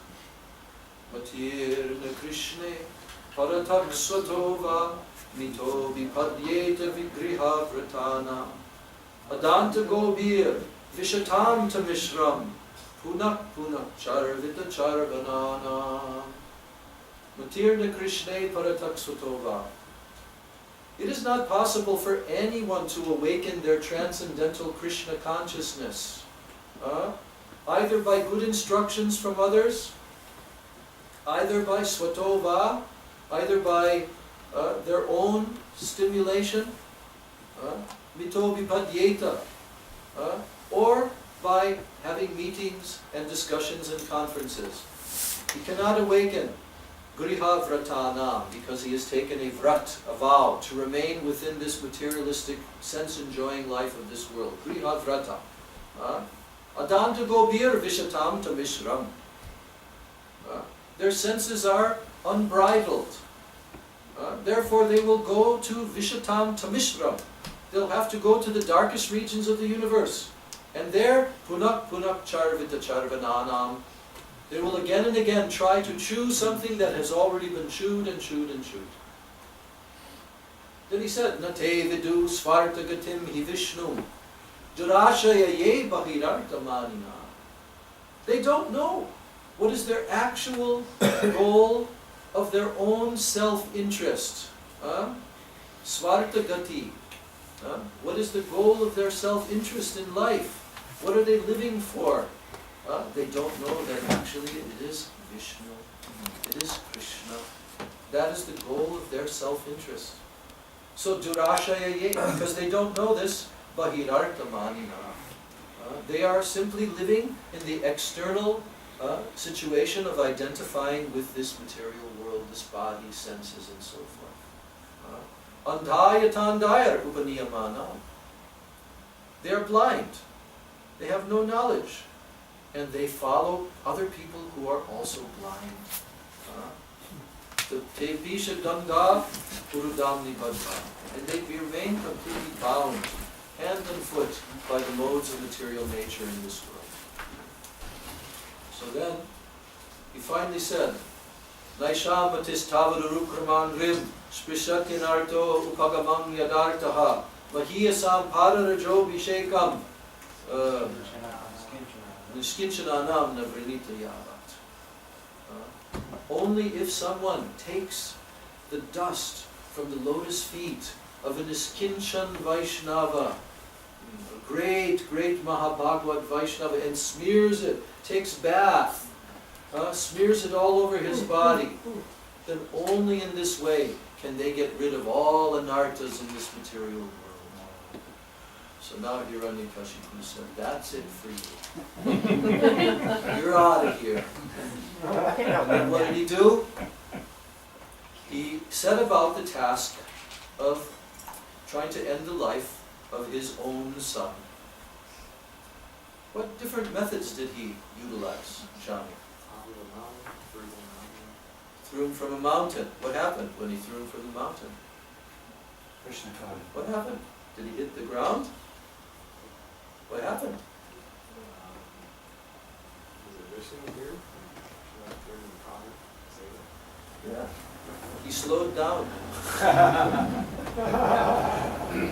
Matirna Krishne Paratak Svatova Mito Vipadyeta Vigriha Vratana Adanta Gobir Vishatam Tamishram Punak Punak Charvita Charvanana Matirna Krishne Paratak Svatova. It is not possible for anyone to awaken their transcendental Krishna consciousness, either by good instructions from others, either by svatova, either by their own stimulation, mito vipadyeta, or by having meetings and discussions and conferences. He cannot awaken Griha Vratana, because he has taken a vrat, a vow, to remain within this materialistic, sense-enjoying life of this world. Griha Vrata. Adanta Gobir Vishatam Tamishram. Their senses are unbridled. Therefore they will go to Vishatam Tamishram. They'll have to go to the darkest regions of the universe. And there, Punak Punak Charvita Charvananam, they will again and again try to chew something that has already been chewed and chewed and chewed. Then he said, Nate vidu svarta gatim hi Vishnu durashaya ye bahirarta manina. They don't know what is their actual goal of their own self-interest. Svarta gati. What is the goal of their self-interest in life? What are they living for? They don't know that actually it is Vishnu, it is Krishna. That is the goal of their self-interest. So durashaya ye, because they don't know this, bahirarta manina. They are simply living in the external situation of identifying with this material world, this body, senses, and so forth. Andhayatandayar upaniyamana. They are blind. They have no knowledge. And they follow other people who are also blind. Te pisha ganga urudamni badva. And they remain completely bound, hand and foot, by the modes of material nature in this world. So then, he finally said, Naishamatis tavarukraman rim, sprishatyanarto upagamam yadartaha, mahiyasam pararajo vishekam, niskinchananam navrinita yavat. Only if someone takes the dust from the lotus feet of a Niskinchan Vaishnava, a great, great Mahabhagavad Vaishnava, and smears it, takes bath, smears it all over his body, then only in this way can they get rid of all anarthas in this material world. So now Hiranyakashipu said, that's it for you. You're out of here. And what did he do? He set about the task of trying to end the life of his own son. What different methods did he utilize, Shami? Threw him from a mountain. What happened when he threw him from the mountain? Krishna caught him. What happened? Did he hit the ground? What happened? Yeah. He slowed down.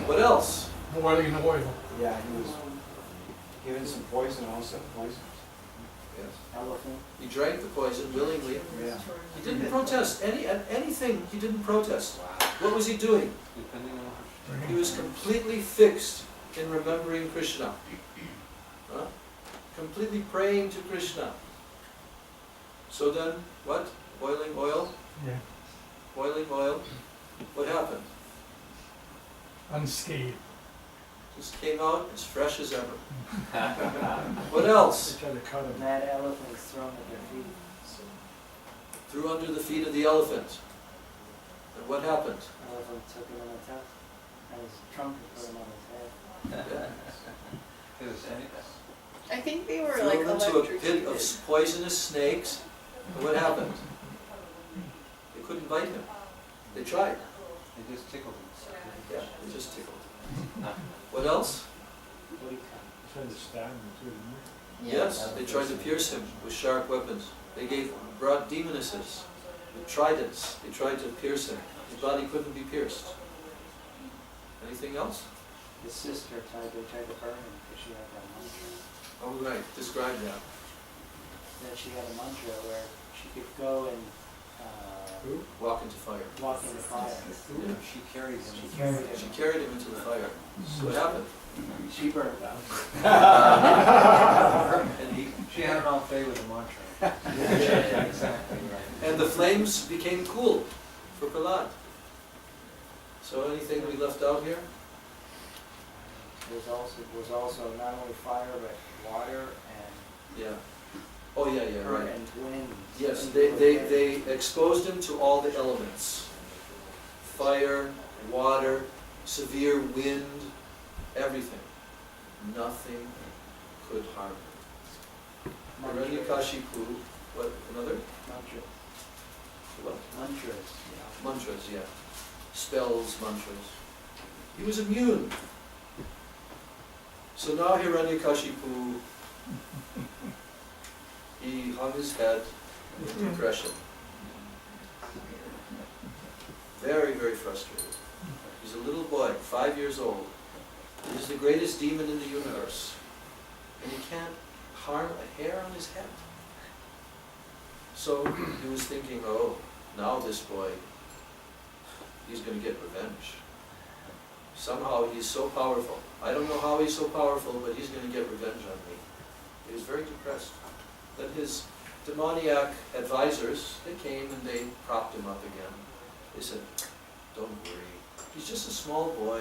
What else? Boiling oil. Yeah, he was given some poison also. Poison. Yes. Elephant. He drank the poison willingly. Yeah. He didn't protest anything. He didn't protest. What was he doing? Depending on He was completely fixed in remembering Krishna. Completely praying to Krishna. So then, what? Boiling oil? Yeah. Boiling oil. What happened? Unscathed. Just came out as fresh as ever. What else? They tried to cut him. That elephant is thrown at their feet. Threw under the feet of the elephant. And what happened? The elephant took him in a test, and his trunk put him on his head. Yeah. I think they were Threw like him into a pit electrocuted. of poisonous snakes. And what happened? They couldn't bite him. They tried. They just tickled him. Yeah, they just tickled. What else? What do you They tried to stab him too, didn't Yes, they tried to pierce him with sharp weapons. They brought demonesses with tridents. They tried to pierce him. His body couldn't be pierced. Anything else? His sister tried to burn him because she had that mantra. Oh, right. Describe that. Then she had a mantra where she could go and Walk into fire. walk in the fire. Yeah. She carried him. She carried him. She carried him into the fire. So what happened? She burned up. And he, She had an off day with the mantra. Yeah, exactly right. and the flames became cool for Prahlad. So anything we left out here? Was also not only fire but water and Yeah. Oh, yeah, yeah, current right. and wind. Yes, they exposed him to all the elements. Fire, water, severe wind, everything. Nothing could harm him. Hiranyakashipu, what, another? Mantras. What? Mantras. Mantras, yeah. Spells, mantras. He was immune. So now Hiranyakashipu, he hung his head in depression. Very, very frustrated. He's a little boy, 5 years old. He's the greatest demon in the universe. And he can't harm a hair on his head. So he was thinking, oh, now this boy, he's going to get revenge. Somehow he's so powerful. I don't know how he's so powerful, but he's going to get revenge on me. He was very depressed. Then his demoniac advisors, they came and they propped him up again. They said, don't worry, he's just a small boy.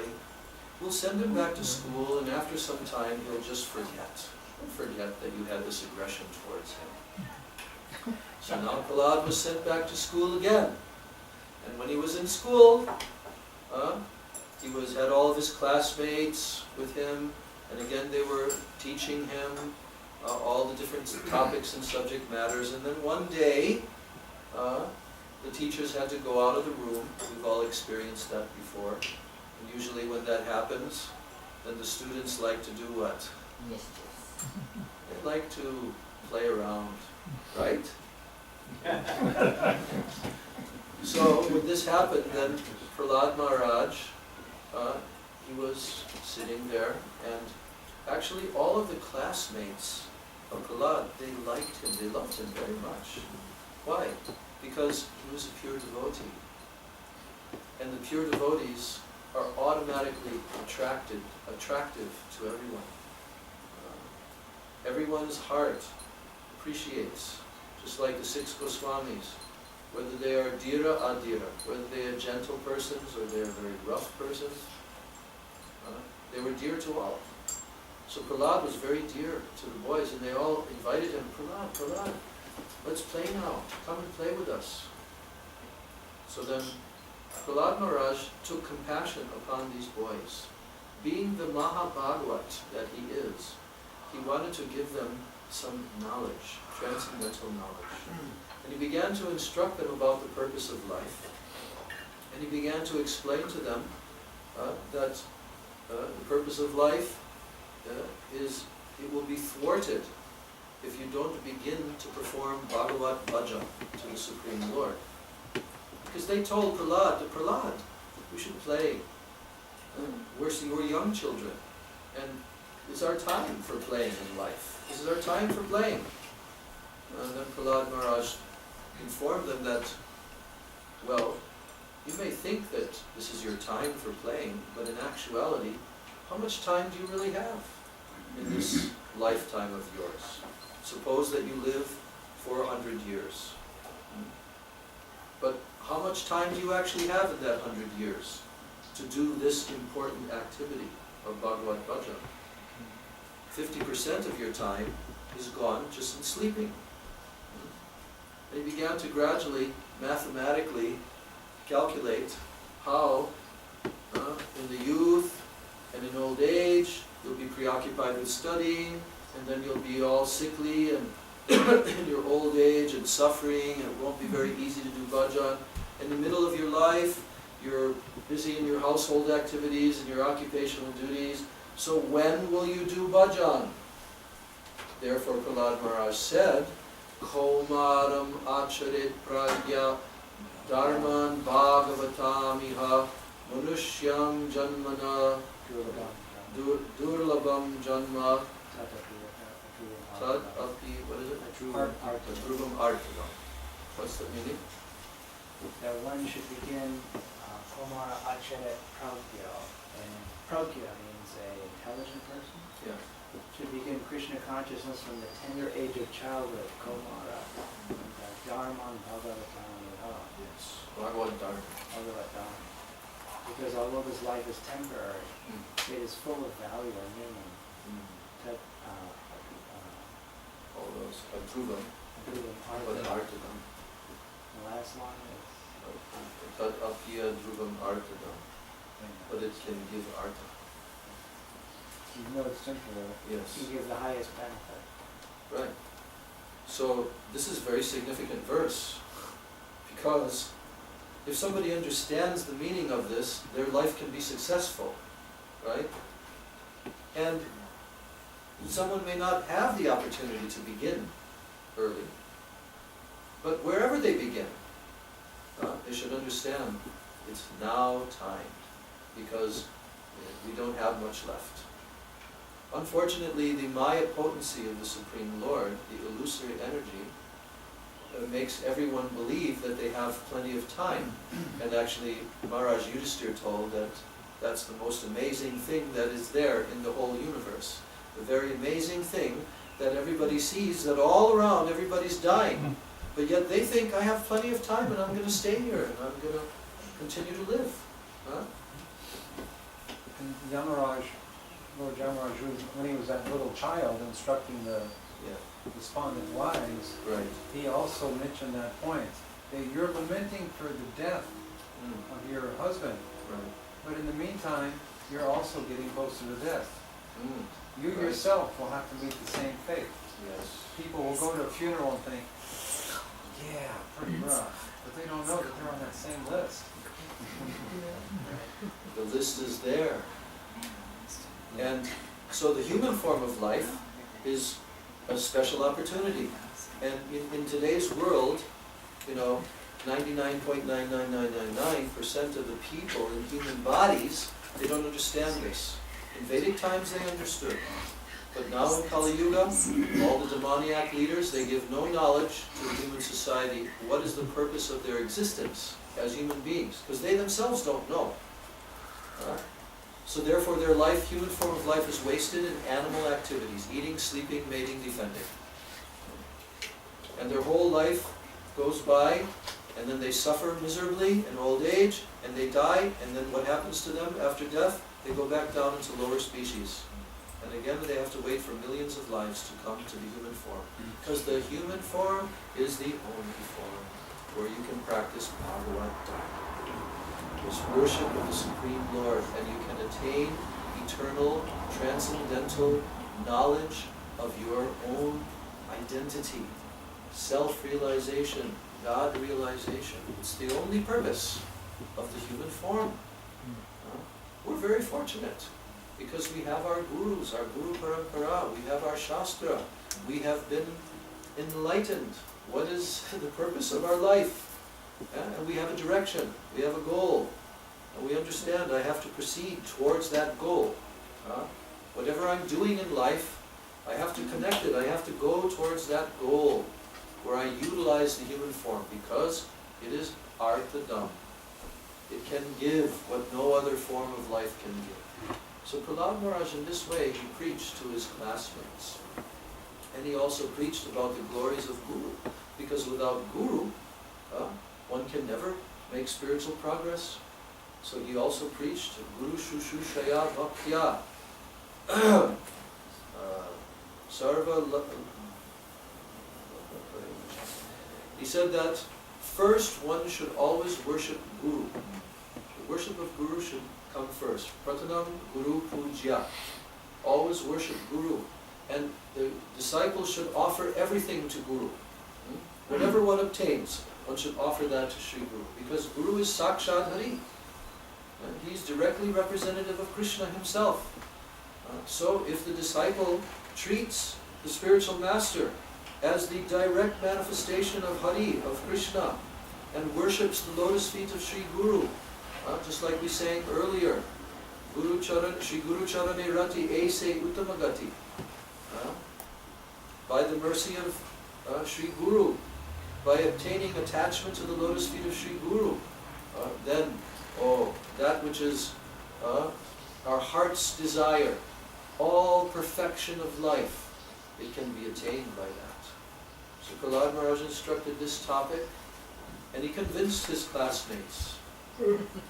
We'll send him back to school, and after some time he'll just forget. He'll forget that you had this aggression towards him. So now Prahlad was sent back to school again. And when he was in school, he had all of his classmates with him, and again they were teaching him all the different topics and subject matters. And then one day, the teachers had to go out of the room. We've all experienced that before. And usually when that happens, then the students like to do what? They like to play around, right? So when this happened, then Prahlad Maharaj, he was sitting there, and actually all of the classmates of Prahlad, they liked him, they loved him very much. Why? Because he was a pure devotee. And the pure devotees are automatically attractive to everyone. Everyone's heart appreciates, just like the 6 Goswamis, whether they are dhira adhira, whether they are gentle persons or they are very rough persons, they were dear to all. So Prahlad was very dear to the boys, and they all invited him, Prahlad, let's play now, come and play with us. So then Prahlad Maharaj took compassion upon these boys. Being the Mahabhagavat that he is, he wanted to give them some knowledge, transcendental knowledge. And he began to instruct them about the purpose of life. And he began to explain to them that the purpose of life is, it will be thwarted if you don't begin to perform Bhagavat Bhajan to the Supreme Lord. Because they told Prahlad, we should play. We're young children, and it's our time for playing in life. This is our time for playing. And then Prahlad Maharaj informed them that, well, you may think that this is your time for playing, but in actuality, how much time do you really have in this lifetime of yours? Suppose that you live for 100 years. But how much time do you actually have in that 100 years to do this important activity of Bhagavat Bhajan? 50% of your time is gone just in sleeping. And he began to gradually, mathematically calculate how in the youth and in old age you'll be preoccupied with studying, and then you'll be all sickly and in your old age and suffering, and it won't be very easy to do bhajan. In the middle of your life, you're busy in your household activities and your occupational duties. So when will you do bhajan? Therefore Prahlad Maharaj said, Kaumaram acharit pragya dharman bhagavatamiha manushyam janmana durlabam janma tad api, what is it? Adruvam arthanam. What's the meaning? That one should begin Komara Acharya Pragya, and Pragya means a intelligent person. Yeah. Should begin Krishna consciousness from the tender age of childhood, Komara, Dharman Bhagavatamiha. Yes. Bhagavad Dharma. Bhagavat Dharma. Because although this life is temporary, it is full of value or meaning. That all those Adruvam, but Artadam. the last one is Tad apiya Dhruvam Artadam. But it can give Artha. You know it's temporary. Yes. you give the highest benefit. Right. So this is a very significant verse, because if somebody understands the meaning of this, their life can be successful, right? And someone may not have the opportunity to begin early, but wherever they begin, they should understand it's now time, because we don't have much left. Unfortunately, the Maya potency of the Supreme Lord, the illusory energy, makes everyone believe that they have plenty of time. And actually, Maharaj Yudhisthira told that that's the most amazing thing that is there in the whole universe. The very amazing thing that everybody sees, that all around everybody's dying, but yet they think I have plenty of time and I'm going to stay here and I'm going to continue to live. Huh? And Yamaraj, Lord Yamaraj, when he was that little child instructing the despondent wives, Right. he also mentioned that point. That you're lamenting for the death of your husband, Right. but in the meantime, you're also getting closer to death. You Right. yourself will have to meet the same fate. Yes. People will go to a funeral and think, yeah, pretty rough, but they don't know that they're on that same list. The list is there. And so the human form of life is a special opportunity. And in today's world, 99.99999% of the people in human bodies, they don't understand this. In Vedic times they understood. But now in Kali Yuga, all the demoniac leaders, they give no knowledge to the human society what is the purpose of their existence as human beings, because they themselves don't know. So therefore their life, human form of life, is wasted in animal activities, eating, sleeping, mating, defending. And their whole life goes by, and then they suffer miserably in old age, and they die, and then what happens to them after death? They go back down into lower species. And again they have to wait for millions of lives to come to the human form. Because the human form is the only form where you can practice Bhagavad Dharma. This worship of the Supreme Lord, and you can attain eternal, transcendental knowledge of your own identity, self-realization, God-realization. It's the only purpose of the human form. We're very fortunate because we have our gurus, our Guru Parampara, we have our Shastra, we have been enlightened. What is the purpose of our life? And we have a direction, we have a goal, and we understand I have to proceed towards that goal. Whatever I'm doing in life, I have to connect it, I have to go towards that goal where I utilize the human form, because it is arthadam. It can give what no other form of life can give. So Prahlad Maharaj, in this way, he preached to his classmates. And he also preached about the glories of Guru. Because without Guru, one can never make spiritual progress. So he also preached Guru Shushushaya Bhaktya. He said that first one should always worship Guru. The worship of Guru should come first. Pratanam Guru Pujya. Always worship Guru. And the disciple should offer everything to Guru. Whatever one obtains, one should offer that to Sri Guru. Because Guru is Sakshat Hari. He's directly representative of Krishna himself. So if the disciple treats the spiritual master as the direct manifestation of Hari, of Krishna, and worships the lotus feet of Sri Guru, just like we sang earlier, Guru Charan, Sri Guru Charane Rati Aise Uttamagati. By the mercy of Sri Guru, by obtaining attachment to the lotus feet of Sri Guru, then, that which is our heart's desire, all perfection of life, it can be attained by that. So Prahlad Maharaj instructed this topic, and he convinced his classmates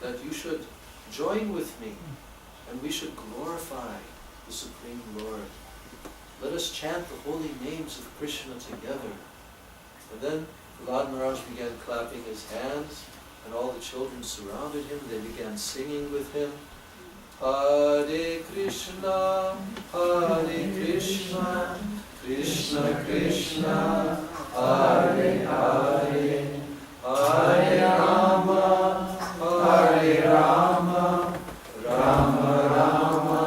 that you should join with me, and we should glorify the Supreme Lord. Let us chant the holy names of Krishna together. And then Prahlad Maharaj began clapping his hands, and all the children surrounded him. They began singing with him. Hare Krishna, Krishna Krishna, Hare Hare, Hare Rama, Rama Rama,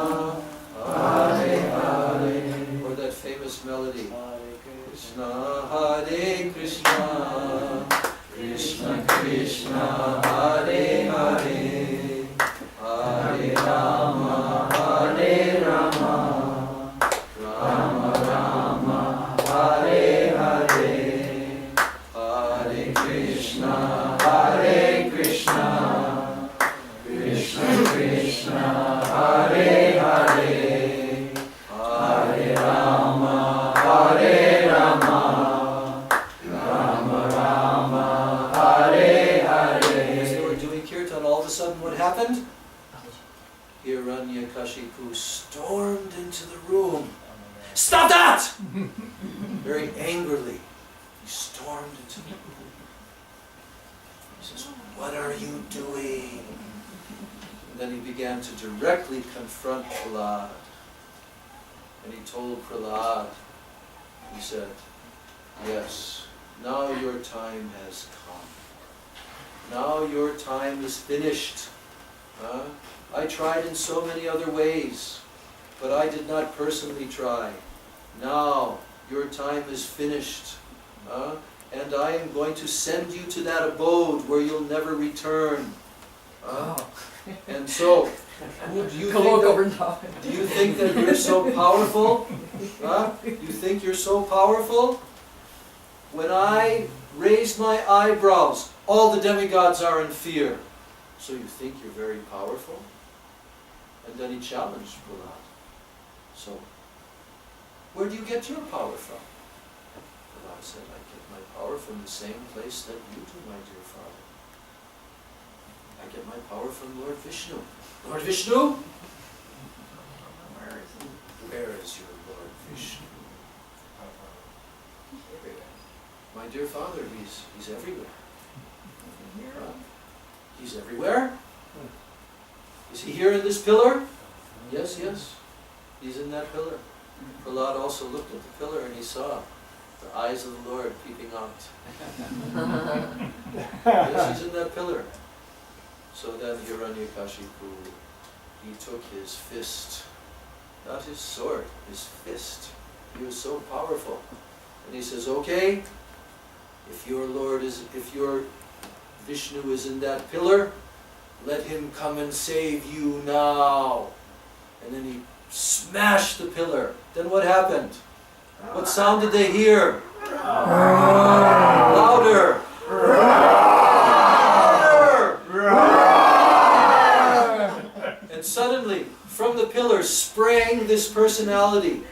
Hare Hare. Or that famous melody, Krishna, Hare Krishna, Krishna Krishna, Hare Hare, Hare Rama, Hare Rama, Rama Rama, Hare Hare, Hare Krishna, Krishna Krishna, Hare Hare, Hare Rama, Rama Rama, Hare Hare. As they were doing kirtan, all of a sudden what happened? Hiranyakashipu stormed into the room. Stop that! Very angrily, he stormed into the room. He says, what are you doing? And then he began to directly confront Prahlad. And he told Prahlad, he said, yes, now your time has come. Now your time is finished. I tried in so many other ways, but I did not personally try. Now your time is finished. And I am going to send you to that abode where you'll never return. And so, do you think that you're so powerful? You think you're so powerful? When I raise my eyebrows, all the demigods are in fear. So you think you're very powerful? And then he challenged Prahlad. So, where do you get your power from? Prahlad said, I get my power from the same place that you do, my dear father. I get my power from Lord Vishnu. Lord Vishnu? Where is your Lord Vishnu? My dear father, he's everywhere. He's everywhere? Is he here in this pillar? Yes, yes. He's in that pillar. Prahlad also looked at the pillar and he saw the eyes of the Lord peeping out. Yes, he's in that pillar. So then Hiranyakashipu, he took his fist, not his sword, his fist. He was so powerful. And he says, okay, if your Vishnu is in that pillar, let him come and save you now. And then he smashed the pillar. Then what happened? What sound did they hear? Louder! And suddenly, from the pillar sprang this personality.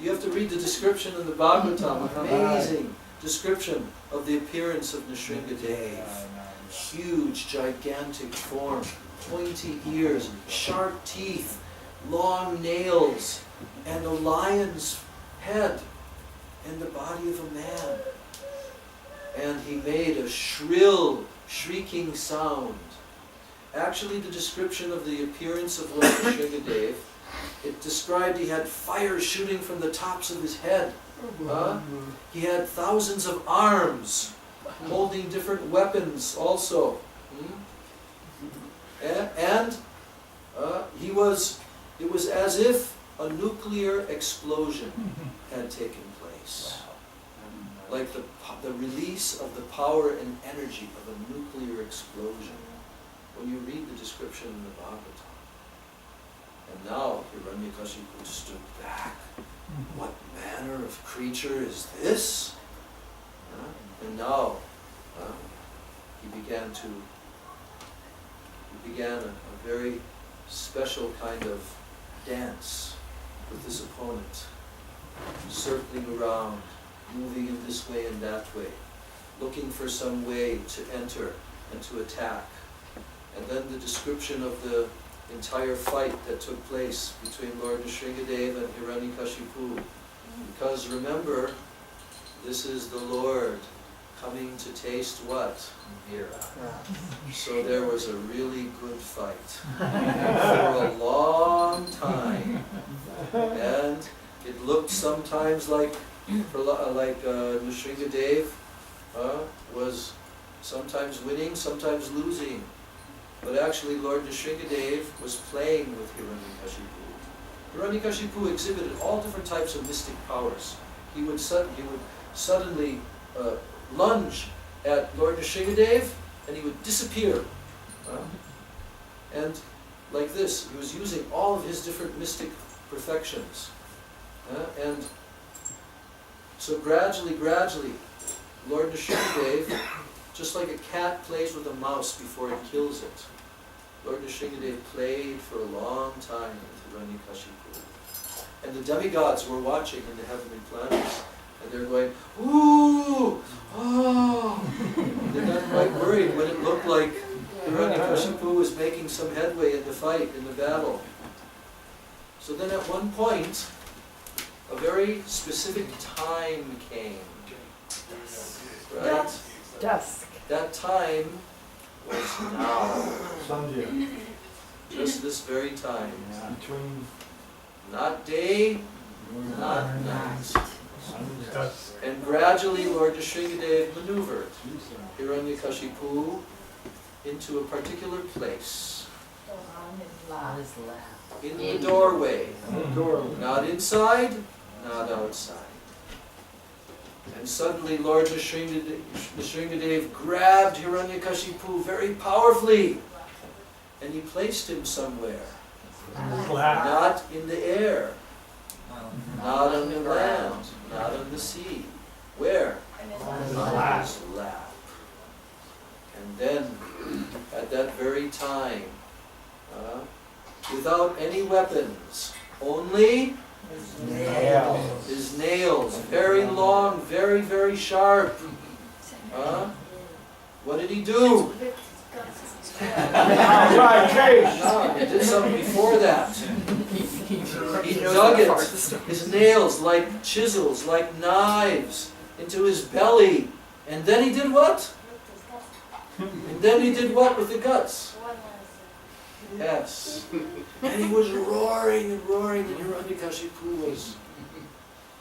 You have to read the description in the Bhagavatam. Amazing description of the appearance of Nrisimhadeva. Huge, gigantic form, pointy ears, sharp teeth, long nails, and a lion's head, and the body of a man. And he made a shrill, shrieking sound. Actually, the description of the appearance of Lord Nrisimhadeva, it described he had fire shooting from the tops of his head. He had thousands of arms, holding different weapons also. And it was as if a nuclear explosion had taken place. Like the release of the power and energy of a nuclear explosion. When you read the description in the Bhagavatam. And now Hiranyakashipu stood back. What manner of creature is this? And now he began a very special kind of dance with his opponent, circling around, moving in this way and that way, looking for some way to enter and to attack. And then the description of the entire fight that took place between Lord Nrisimhadeva and Hiranyakashipu. Because remember, this is the Lord coming to taste what? Mira. So there was a really good fight for a long time. And it looked sometimes like Nrisimhadeva was sometimes winning, sometimes losing. But actually Lord Nrisimhadeva was playing with Hiranyakashipu. Hiranyakashipu exhibited all different types of mystic powers. He would suddenly lunge at Lord Nrisimhadeva and he would disappear. And like this, he was using all of his different mystic perfections. And so gradually, Lord Nrisimhadeva, just like a cat plays with a mouse before it kills it, Lord Nrisimhadeva played for a long time with Hiranyakashipu. And the demigods were watching in the heavenly planets, and they're going, ooh, oh. They're not quite worried when it looked like Hiranyakashipu was making some headway in the fight, in the battle. So then at one point, a very specific time came. Right? Dusk. That time was now. Sunday. Just this very time. Between Not day, not night. dusk. And gradually Lord Nrisimhadeva maneuvered Hiranyakashipu into a particular place. On his lap. In the doorway. Door. Not inside, not outside. And suddenly Lord Nrisimhadeva grabbed Hiranyakashipu very powerfully, and he placed him somewhere. Black. Not in the air, not on the land, not on the sea. Where? On his lap. And then, at that very time, without any weapons, only his nails, very long, very, very sharp. What did he do? No, he did something before that. He dug it, his nails like chisels, like knives, into his belly. And then he did what? And then he did what with the guts? Yes. And he was roaring and roaring, and Hiranyakashipu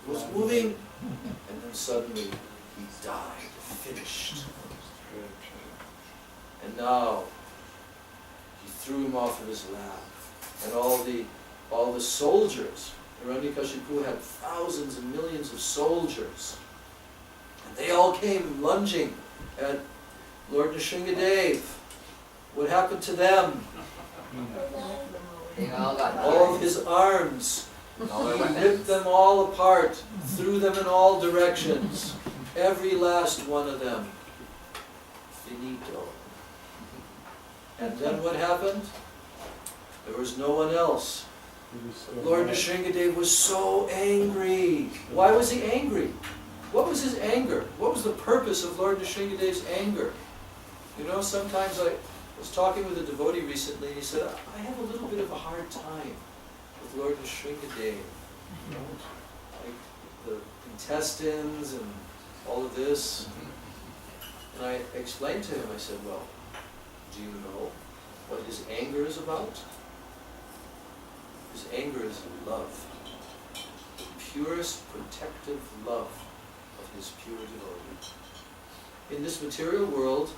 was moving. And then suddenly he died, finished. And now he threw him off of his lap. And all the soldiers, Hiranyakashipu had thousands and millions of soldiers. And they all came lunging at Lord Nrisimhadeva. What happened to them? All of his arms. He ripped them all apart, threw them in all directions. Every last one of them. Finito. And then what happened? There was no one else. Lord Nrisimhadeva was so angry. Why was he angry? What was his anger? What was the purpose of Lord Nrisimhadeva's anger? You know, sometimes I was talking with a devotee recently, and he said, I have a little bit of a hard time with Lord Nrisimhadeva. You know, like the intestines and all of this. And I explained to him, I said, well, do you know what his anger is about? His anger is love. The purest protective love of his pure devotee. In this material world,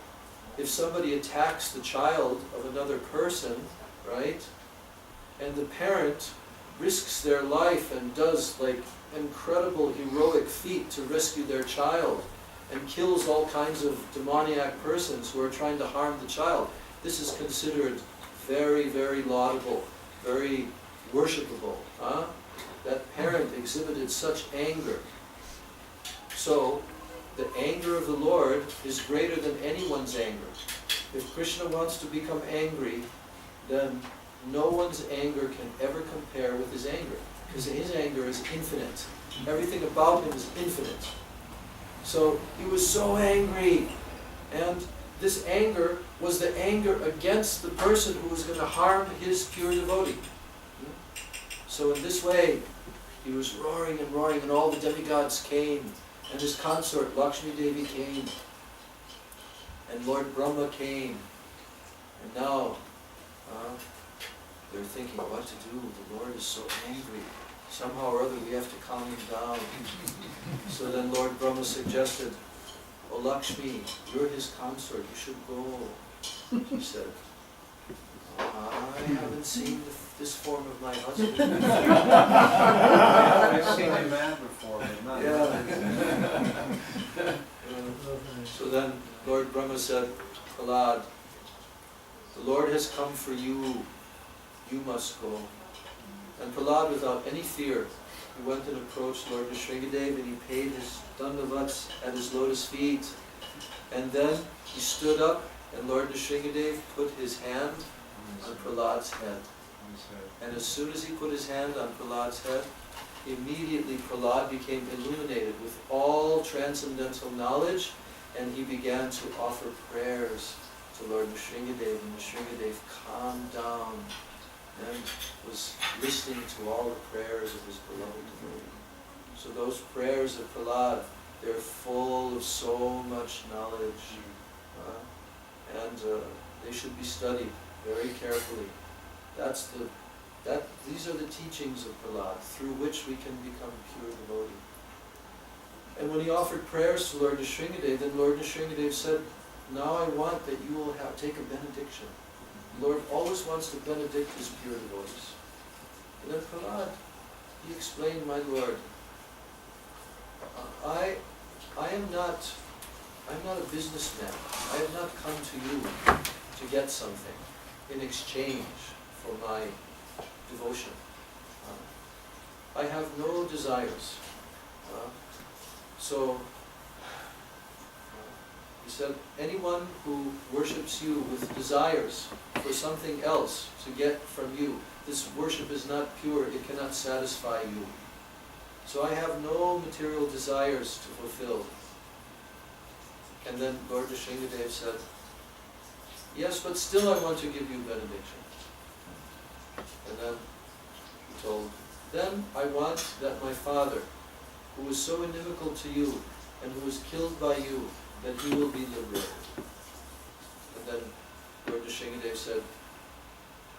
if somebody attacks the child of another person, right, and the parent risks their life and does like incredible heroic feat to rescue their child and kills all kinds of demoniac persons who are trying to harm the child, this is considered very, very laudable, very worshipable. That parent exhibited such anger. So, the anger of the Lord is greater than anyone's anger. If Krishna wants to become angry, then no one's anger can ever compare with his anger, because his anger is infinite. Everything about him is infinite. So he was so angry, and this anger was the anger against the person who was going to harm his pure devotee. So in this way, he was roaring, and all the demigods came, and his consort Lakshmi Devi came, and Lord Brahma came, and now they're thinking what to do. The Lord is so angry. Somehow or other we have to calm him down. So then Lord Brahma suggested, "Oh Lakshmi, you're his consort, you should go." She said, "I haven't seen this form of my husband." I've seen him mad before, but not So then Lord Brahma said, "Prahlad, the Lord has come for you. You must go." And Prahlad, without any fear, he went and approached Lord Nrisimhadeva, and he paid his dandavats at his lotus feet. And then he stood up, and Lord Nrisimhadeva put his hand on Prahlad's head. And as soon as he put his hand on Prahlad's head, immediately Prahlad became illuminated with all transcendental knowledge, and he began to offer prayers to Lord Nrisimhadeva, and Nrisimhadeva calmed down and was listening to all the prayers of his beloved devotee. So those prayers of Prahlad, they're full of so much knowledge, and they should be studied very carefully. These are the teachings of Prahlad, through which we can become pure devotee. And when he offered prayers to Lord Nrisimhadeva, then Lord Nrisimhadeva said, "Now I want that you will take a benediction." The Lord always wants to benedict his pure devotees. And then Prahlad, he explained, "My Lord, I I'm not a businessman. I have not come to you to get something in exchange for my devotion. I have no desires. So, he said, anyone who worships you with desires for something else to get from you, this worship is not pure, it cannot satisfy you. So I have no material desires to fulfill. And then Lord Nrisimhadeva said, yes, but still I want to give you benediction. And then he told, then I want that my father, who was so inimical to you and who was killed by you, that he will be liberated. And then Lord Nrisimhadeva said,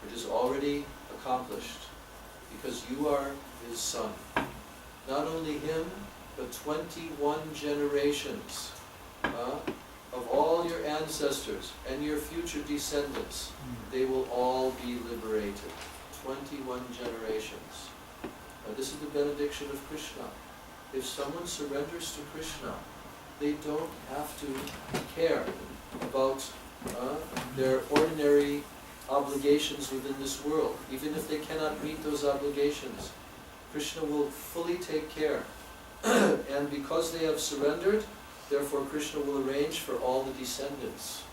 it is already accomplished, because you are his son. Not only him, but 21 generations of all your ancestors and your future descendants, they will all be liberated. 21 generations. Now this is the benediction of Krishna. If someone surrenders to Krishna, they don't have to care about their ordinary obligations within this world. Even if they cannot meet those obligations, Krishna will fully take care. And because they have surrendered, therefore Krishna will arrange for all the descendants,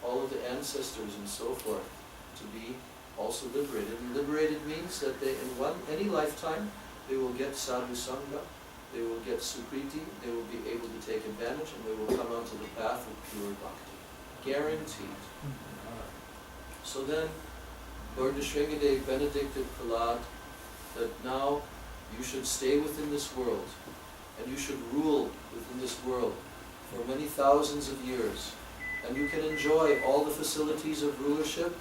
all of the ancestors and so forth, to be also liberated. And liberated means that they, in any lifetime, they will get sadhu sangha, they will get sukriti, they will be able to take advantage, and they will come onto the path of pure bhakti. Guaranteed. So then, Lord Nrisimhadeva benedicted Prahlad that now you should stay within this world, and you should rule within this world for many thousands of years. And you can enjoy all the facilities of rulership,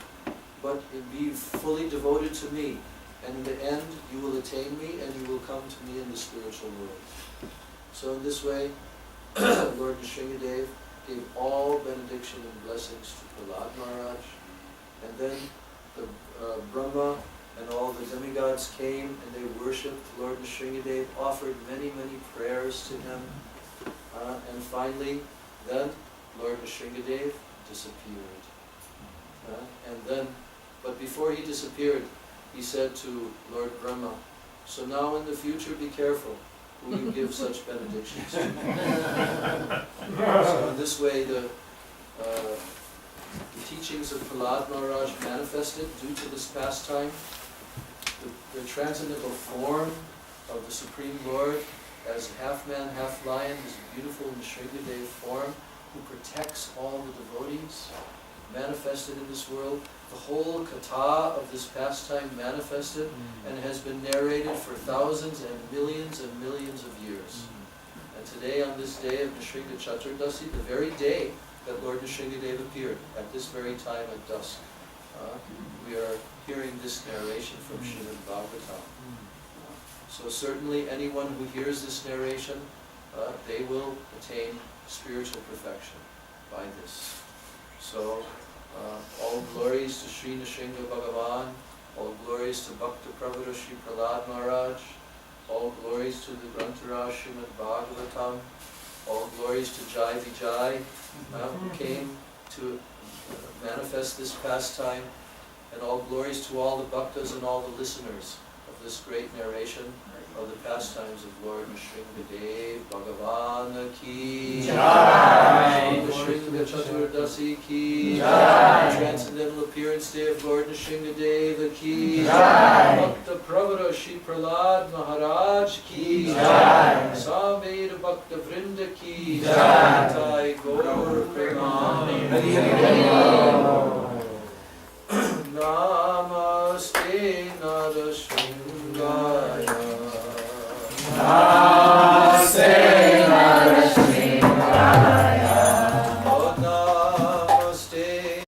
but be fully devoted to me. And in the end, you will attain me, and you will come to me in the spiritual world. So in this way, Lord Nrisimhadeva gave all benediction and blessings to Prahlad Maharaj. And then the Brahma and all the demigods came and they worshipped Lord Nrisimhadeva, offered many, many prayers to him. And finally, then Lord Nrisimhadeva disappeared. But before he disappeared, he said to Lord Brahma, so now in the future be careful who you give such benedictions to. So in this way the teachings of Prahlad Maharaj manifested due to this pastime. The transcendental form of the Supreme Lord as half man, half lion, his beautiful Nrisimhadeva form, who protects all the devotees, manifested in this world. The whole katha of this pastime manifested and has been narrated for thousands and millions of years. And today, on this day of Nrisimha Chaturdasi, the very day that Lord Nrisimhadeva appeared, at this very time at dusk, we are hearing this narration from Srimad Bhagavatam. So certainly anyone who hears this narration, they will attain spiritual perfection by this. So all glories to Sri Nrsimha Bhagavan, all glories to Bhakta Pravara Sri Prahlad Maharaj, all glories to the Grantaraj Srimad Bhagavatam, all glories to Jai Vijay, who came to manifest this pastime, and all glories to all the bhaktas and all the listeners of this great narration of the pastimes of Lord Nrisimhadeva Bhagavan ki Jai, Nrisimha Chaturdasi ki Jai, Transcendental Appearance Day of Lord Nrisimhadeva ki Jai, Bhakta Pravara Shri Prahlad Maharaj ki Jai, Samveda Bhakta Vrinda ki Jai, Jai Gaur Premanandi. Namaste Narasingaya.